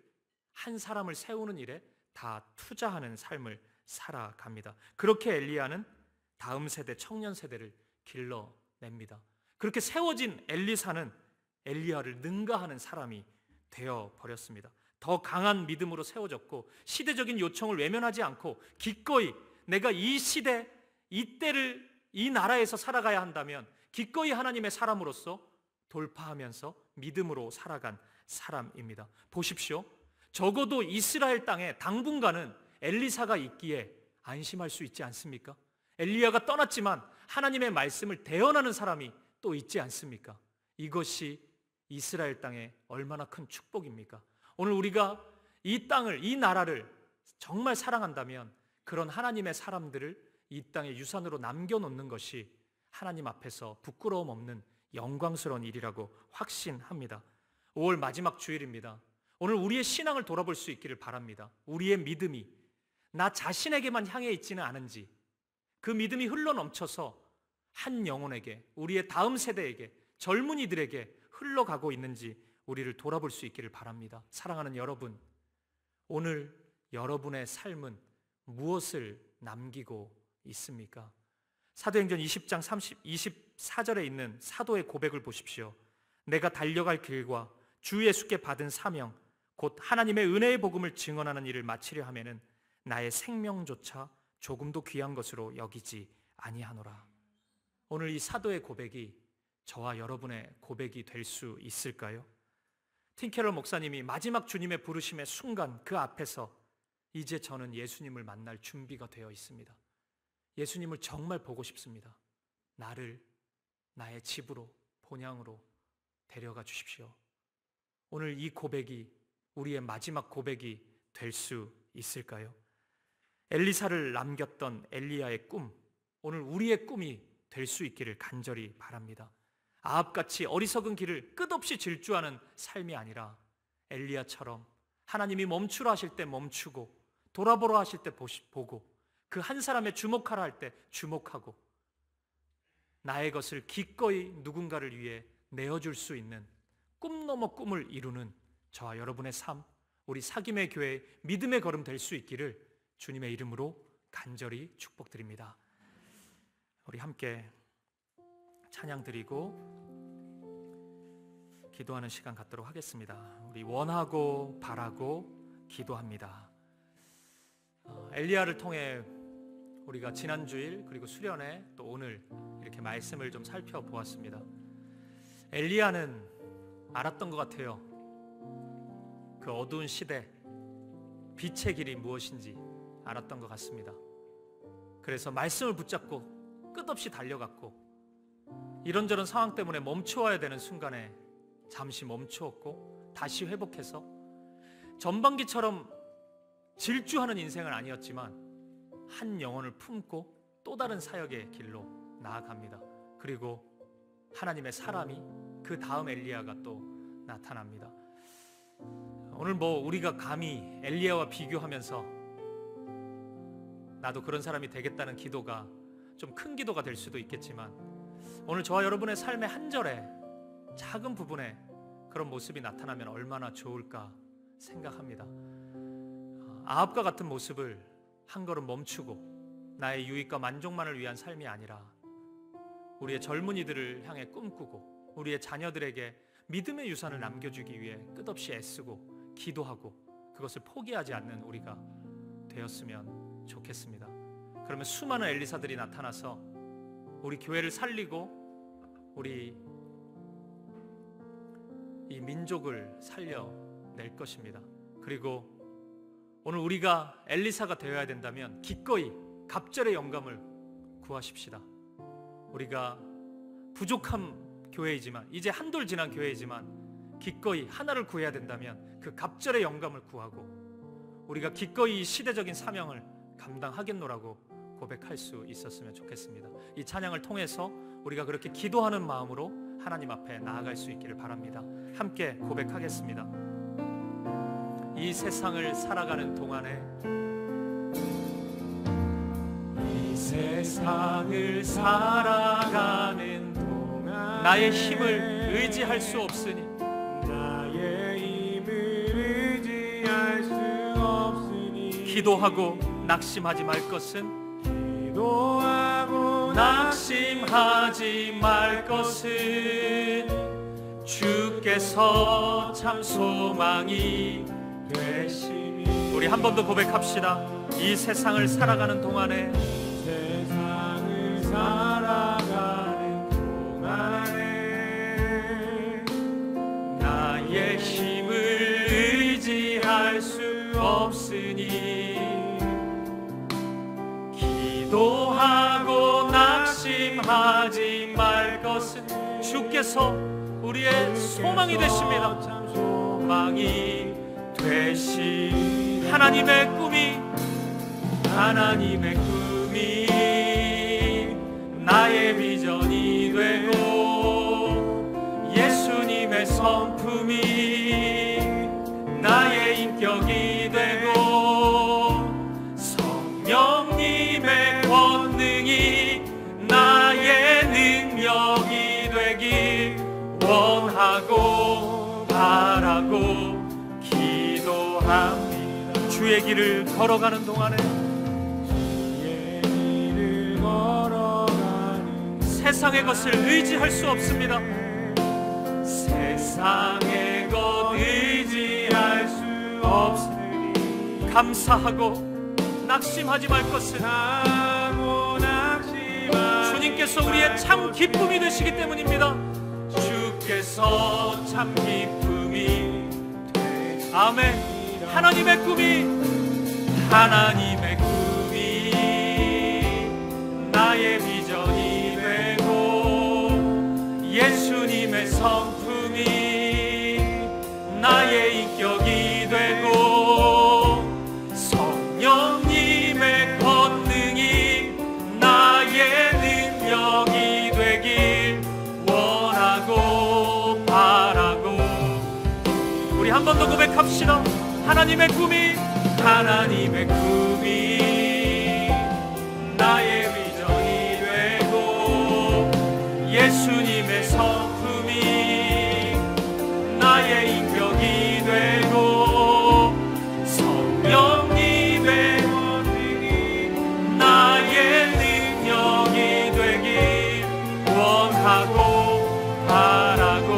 한 사람을 세우는 일에 다 투자하는 삶을 살아갑니다. 그렇게 엘리야는 다음 세대, 청년 세대를 길러냅니다. 그렇게 세워진 엘리사는 엘리야를 능가하는 사람이 되어버렸습니다. 더 강한 믿음으로 세워졌고 시대적인 요청을 외면하지 않고 기꺼이 내가 이 시대, 이 때를 이 나라에서 살아가야 한다면 기꺼이 하나님의 사람으로서 돌파하면서 믿음으로 살아간 사람입니다. 보십시오. 적어도 이스라엘 땅에 당분간은 엘리사가 있기에 안심할 수 있지 않습니까? 엘리야가 떠났지만 하나님의 말씀을 대언하는 사람이 또 있지 않습니까? 이것이 이스라엘 땅에 얼마나 큰 축복입니까? 오늘 우리가 이 땅을, 이 나라를 정말 사랑한다면 그런 하나님의 사람들을 이 땅에 유산으로 남겨놓는 것이 하나님 앞에서 부끄러움 없는 영광스러운 일이라고 확신합니다. 5월 마지막 주일입니다. 오늘 우리의 신앙을 돌아볼 수 있기를 바랍니다. 우리의 믿음이 나 자신에게만 향해 있지는 않은지, 그 믿음이 흘러넘쳐서 한 영혼에게, 우리의 다음 세대에게, 젊은이들에게 흘러가고 있는지 우리를 돌아볼 수 있기를 바랍니다. 사랑하는 여러분, 오늘 여러분의 삶은 무엇을 남기고 있습니까? 사도행전 20장 24절에 있는 사도의 고백을 보십시오. 내가 달려갈 길과 주 예수께 받은 사명, 곧 하나님의 은혜의 복음을 증언하는 일을 마치려 하면은 나의 생명조차 조금도 귀한 것으로 여기지 아니하노라. 오늘 이 사도의 고백이 저와 여러분의 고백이 될 수 있을까요? 팀 캐럴 목사님이 마지막 주님의 부르심의 순간 그 앞에서 이제 저는 예수님을 만날 준비가 되어 있습니다. 예수님을 정말 보고 싶습니다. 나를 나의 집으로, 본향으로 데려가 주십시오. 오늘 이 고백이 우리의 마지막 고백이 될 수 있을까요? 엘리사를 남겼던 엘리야의 꿈, 오늘 우리의 꿈이 될 수 있기를 간절히 바랍니다. 아합같이 어리석은 길을 끝없이 질주하는 삶이 아니라 엘리야처럼 하나님이 멈추라 하실 때 멈추고 돌아보라 하실 때 보고 그 한 사람의 주목하라 할 때 주목하고 나의 것을 기꺼이 누군가를 위해 내어줄 수 있는 꿈 넘어 꿈을 이루는 저와 여러분의 삶, 우리 사김의 교회 믿음의 걸음 될 수 있기를 주님의 이름으로 간절히 축복드립니다. 우리 함께 찬양 드리고 기도하는 시간 갖도록 하겠습니다. 우리 원하고 바라고 기도합니다. 엘리야를 통해 우리가 지난주일 그리고 수련회 또 오늘 이렇게 말씀을 좀 살펴보았습니다. 엘리야는 알았던 것 같아요. 그 어두운 시대 빛의 길이 무엇인지 알았던 것 같습니다. 그래서 말씀을 붙잡고 끝없이 달려갔고 이런저런 상황 때문에 멈추어야 되는 순간에 잠시 멈추었고 다시 회복해서 전반기처럼 질주하는 인생은 아니었지만 한 영혼을 품고 또 다른 사역의 길로 나아갑니다. 그리고 하나님의 사람이 그 다음 엘리야가 또 나타납니다. 오늘 우리가 감히 엘리야와 비교하면서 나도 그런 사람이 되겠다는 기도가 좀 큰 기도가 될 수도 있겠지만 오늘 저와 여러분의 삶의 한 절에 작은 부분에 그런 모습이 나타나면 얼마나 좋을까 생각합니다. 아합과 같은 모습을 한 걸음 멈추고 나의 유익과 만족만을 위한 삶이 아니라 우리의 젊은이들을 향해 꿈꾸고 우리의 자녀들에게 믿음의 유산을 남겨주기 위해 끝없이 애쓰고 기도하고 그것을 포기하지 않는 우리가 되었으면 좋겠습니다. 그러면 수많은 엘리사들이 나타나서 우리 교회를 살리고 우리 이 민족을 살려낼 것입니다. 그리고 오늘 우리가 엘리사가 되어야 된다면 기꺼이 갑절의 영감을 구하십시다. 우리가 부족한 교회이지만 이제 한돌 지난 교회이지만 기꺼이 하나를 구해야 된다면 그 갑절의 영감을 구하고 우리가 기꺼이 시대적인 사명을 감당하겠노라고 고백할 수 있었으면 좋겠습니다. 이 찬양을 통해서 우리가 그렇게 기도하는 마음으로 하나님 앞에 나아갈 수 있기를 바랍니다. 함께 고백하겠습니다. 이 세상을 살아가는 동안에, 이 세상을 살아가는 동안에 나의 힘을 의지할 수 없으니, 나의 힘을 의지할 수 없으니 기도하고 낙심하지 말 것은, 기도하고 낙심하지 말 것은 주께서 참 소망이 되시니. 우리 한 번 더 고백합시다. 이 세상을 살아가는 동안에, 세상을 살아가는 동안에 나의 힘을 의지할 수 없으니 기도하고 낙심하지 말 것은 주께서 우리의 소망이 되십니다. 소망이 되시 하나님의 꿈이 나의 비전이 되고 예수님의 성품이 나의 인격이 되고 성령님의 권능이 나의 능력이 되길 원하고 바라고 기도합니다. 주의 길을 걸어가는 동안에, 세상의 것을 의지할 수 없습니다. 세상의 것 의지할 수 없으니 감사하고 낙심하지 말 것은 주님께서 우리의 참 기쁨이 되시기 때문입니다. 주께서 참 기쁨이 되시니. 아멘. 하나님의 꿈이 나의 비전이 되고 예수님의 성품이 나의 인격이 되고 성령님의 권능이 나의 능력이 되길 원하고 바라고. 우리 한 번 더 고백합시다. 하나님의 꿈이 나의 비전이 되고 예수님의 성품이 나의 인격이 되고 성령님의 권능이 나의 능력이 되길 원하고 바라고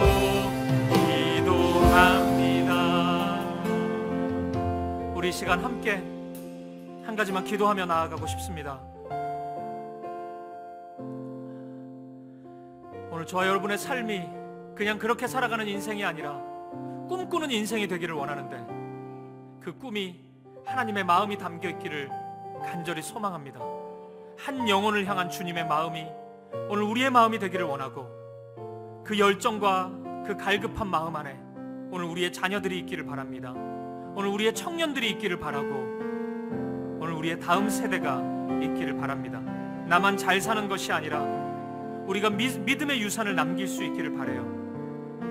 기도합니다. 우리 이 시간 함께 한 가지만 기도하며 나아가고 싶습니다. 오늘 저와 여러분의 삶이 그냥 그렇게 살아가는 인생이 아니라 꿈꾸는 인생이 되기를 원하는데, 그 꿈이 하나님의 마음이 담겨 있기를 간절히 소망합니다. 한 영혼을 향한 주님의 마음이 오늘 우리의 마음이 되기를 원하고, 그 열정과 그 갈급한 마음 안에 오늘 우리의 자녀들이 있기를 바랍니다. 오늘 우리의 청년들이 있기를 바라고, 오늘 우리의 다음 세대가 있기를 바랍니다. 나만 잘 사는 것이 아니라 우리가 믿음의 유산을 남길 수 있기를 바라요.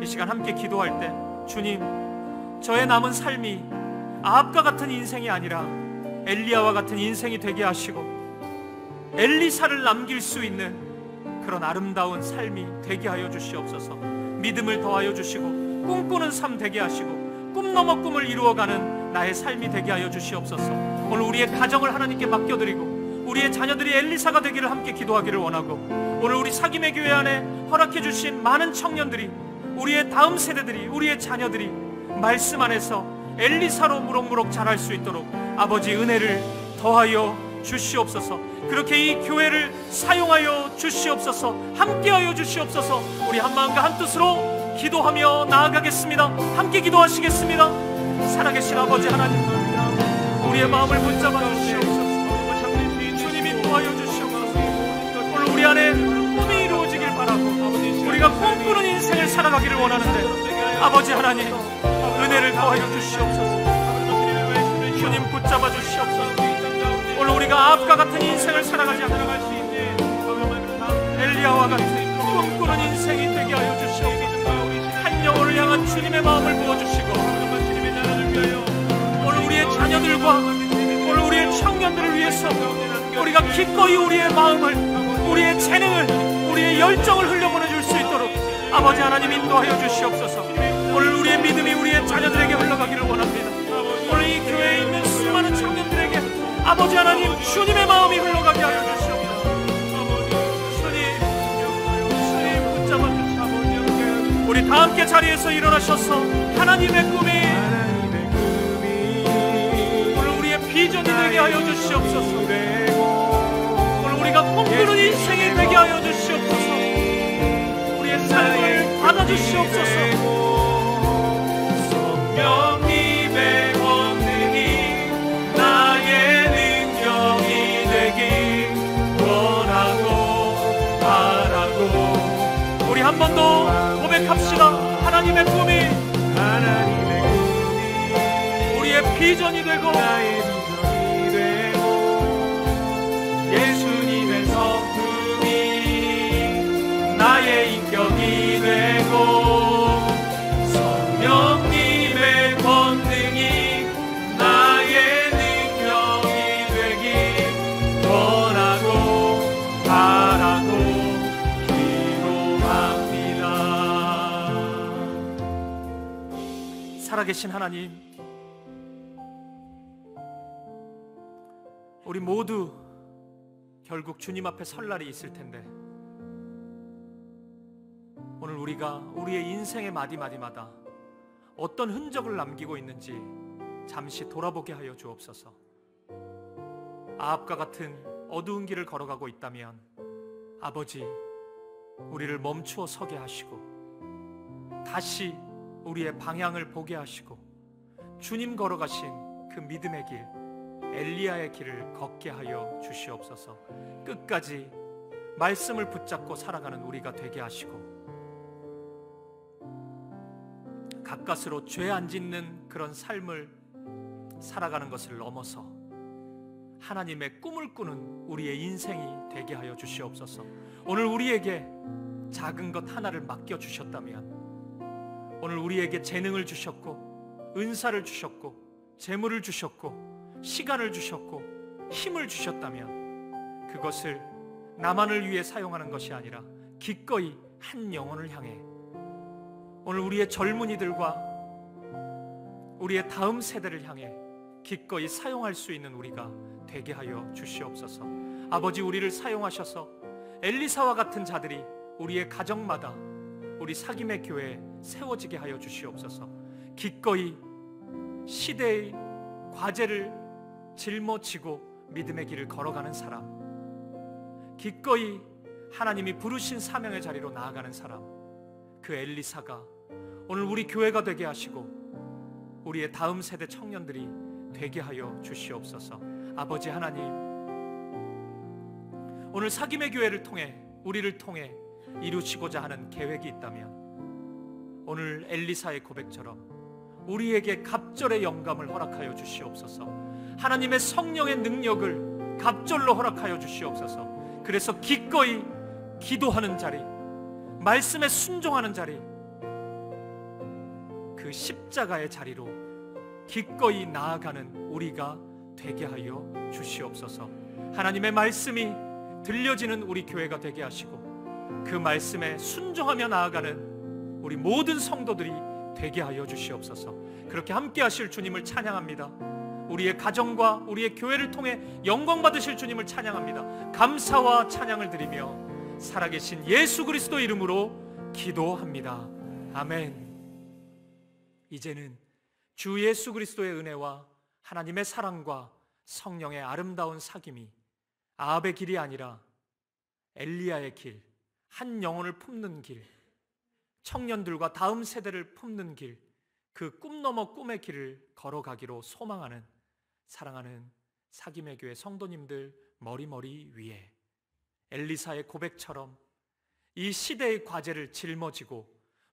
이 시간 함께 기도할 때, 주님, 저의 남은 삶이 아합과 같은 인생이 아니라 엘리야와 같은 인생이 되게 하시고 엘리사를 남길 수 있는 그런 아름다운 삶이 되게 하여 주시옵소서. 믿음을 더하여 주시고 꿈꾸는 삶 되게 하시고 꿈 넘어 꿈을 이루어가는 나의 삶이 되게 하여 주시옵소서. 오늘 우리의 가정을 하나님께 맡겨드리고 우리의 자녀들이 엘리사가 되기를 함께 기도하기를 원하고, 오늘 우리 사김의 교회 안에 허락해 주신 많은 청년들이, 우리의 다음 세대들이, 우리의 자녀들이 말씀 안에서 엘리사로 무럭무럭 자랄 수 있도록 아버지 은혜를 더하여 주시옵소서. 그렇게 이 교회를 사용하여 주시옵소서. 함께하여 주시옵소서. 우리 한마음과 한뜻으로 기도하며 나아가겠습니다. 함께 기도하시겠습니다. 살아계신 아버지 하나님, 우리의 마음을 붙잡아 주시옵소서. 주님이 도와여 주시옵소서. 오늘 우리 안에 꿈이 이루어지길 바라고, 우리가 꿈꾸는 인생을 살아가기를 원하는데 아버지 하나님, 은혜를 더하여 주시옵소서. 주님 붙잡아 주시옵소서. 오늘 우리가 아합과 같은 인생을 살아가지 않고 엘리야와 같은 꿈꾸는 인생이 되게 하여 주시옵소서. 한 영혼을 향한 주님의 마음을 부어주시고, 오늘 우리의 자녀들과 오늘 우리의 청년들을 위해서 우리가 기꺼이 우리의 마음을, 우리의 재능을, 우리의 열정을 흘려보내줄 수 있도록 아버지 하나님 인도하여 주시옵소서. 오늘 우리의 믿음이 우리의 자녀들에게 흘러가기를 원합니다. 오늘 이 교회에 있는 수많은 청년들에게 아버지 하나님 주님의 마음이 흘러가게 하여 주시옵소서. 주님 붙잡아 주시옵소서. 우리 다 함께 자리에서 일어나셔서 하나님의 꿈이 오늘 우리의 비전이 되게 하여 주시옵소서. 오늘 우리가 꿈꾸는 인생이 되게 하여 주시옵소서. 우리의 삶을 받아주시옵소서. 성령님의 권능이 나의 능력이 되길 원하고 바라고. 우리 한 번 더 고백합시다. 하나님의 꿈이 우리의 비전이 되고 예수님의 성품이 나의 인격이 되고 성령님의 권능이 나의 능력이 되길 원하고 바라고 기도합니다. 살아계신 하나님, 우리 모두 결국 주님 앞에 설 날이 있을 텐데, 오늘 우리가 우리의 인생의 마디마디마다 어떤 흔적을 남기고 있는지 잠시 돌아보게 하여 주옵소서. 아합과 같은 어두운 길을 걸어가고 있다면 아버지, 우리를 멈추어 서게 하시고 다시 우리의 방향을 보게 하시고 주님 걸어가신 그 믿음의 길, 엘리야의 길을 걷게 하여 주시옵소서. 끝까지 말씀을 붙잡고 살아가는 우리가 되게 하시고 가까스로 죄 안 짓는 그런 삶을 살아가는 것을 넘어서 하나님의 꿈을 꾸는 우리의 인생이 되게 하여 주시옵소서. 오늘 우리에게 작은 것 하나를 맡겨주셨다면, 오늘 우리에게 재능을 주셨고 은사를 주셨고 재물을 주셨고 시간을 주셨고 힘을 주셨다면, 그것을 나만을 위해 사용하는 것이 아니라 기꺼이 한 영혼을 향해, 오늘 우리의 젊은이들과 우리의 다음 세대를 향해 기꺼이 사용할 수 있는 우리가 되게 하여 주시옵소서. 아버지, 우리를 사용하셔서 엘리사와 같은 자들이 우리의 가정마다 우리 사김의 교회에 세워지게 하여 주시옵소서. 기꺼이 시대의 과제를 짊어지고 믿음의 길을 걸어가는 사람, 기꺼이 하나님이 부르신 사명의 자리로 나아가는 사람, 그 엘리사가 오늘 우리 교회가 되게 하시고 우리의 다음 세대 청년들이 되게 하여 주시옵소서. 아버지 하나님, 오늘 사김의 교회를 통해, 우리를 통해 이루시고자 하는 계획이 있다면 오늘 엘리사의 고백처럼 우리에게 갑절의 영감을 허락하여 주시옵소서. 하나님의 성령의 능력을 갑절로 허락하여 주시옵소서. 그래서 기꺼이 기도하는 자리, 말씀에 순종하는 자리, 그 십자가의 자리로 기꺼이 나아가는 우리가 되게 하여 주시옵소서. 하나님의 말씀이 들려지는 우리 교회가 되게 하시고 그 말씀에 순종하며 나아가는 우리 모든 성도들이 되게 하여 주시옵소서. 그렇게 함께 하실 주님을 찬양합니다. 우리의 가정과 우리의 교회를 통해 영광 받으실 주님을 찬양합니다. 감사와 찬양을 드리며 살아계신 예수 그리스도 이름으로 기도합니다. 아멘. 이제는 주 예수 그리스도의 은혜와 하나님의 사랑과 성령의 아름다운 사귐이 아합의 길이 아니라 엘리야의 길, 한 영혼을 품는 길, 청년들과 다음 세대를 품는 길, 그 꿈 넘어 꿈의 길을 걸어가기로 소망하는 사랑하는 사김의 교회 성도님들 머리머리 위에 엘리사의 고백처럼 이 시대의 과제를 짊어지고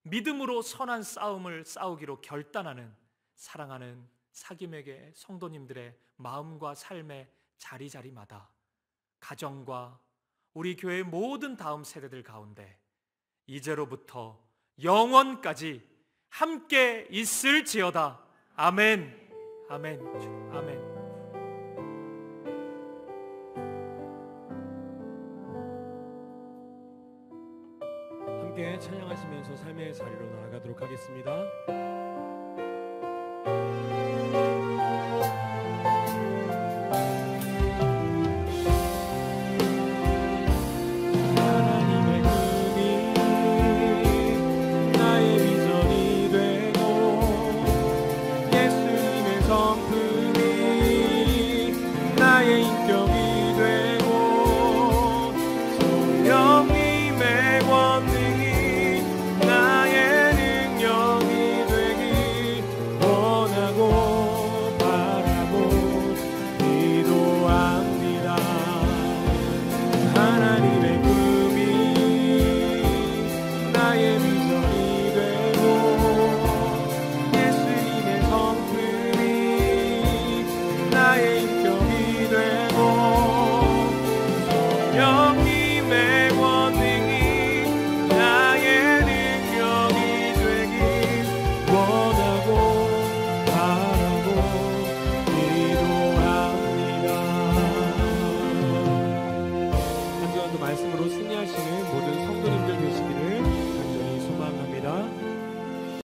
믿음으로 선한 싸움을 싸우기로 결단하는 사랑하는 사김에게 성도님들의 마음과 삶의 자리자리마다 가정과 우리 교회의 모든 다음 세대들 가운데 이제로부터 영원까지 함께 있을지어다. 아멘. 아멘. 아멘. 함께 찬양하시면서 삶의 자리로 나아가도록 하겠습니다.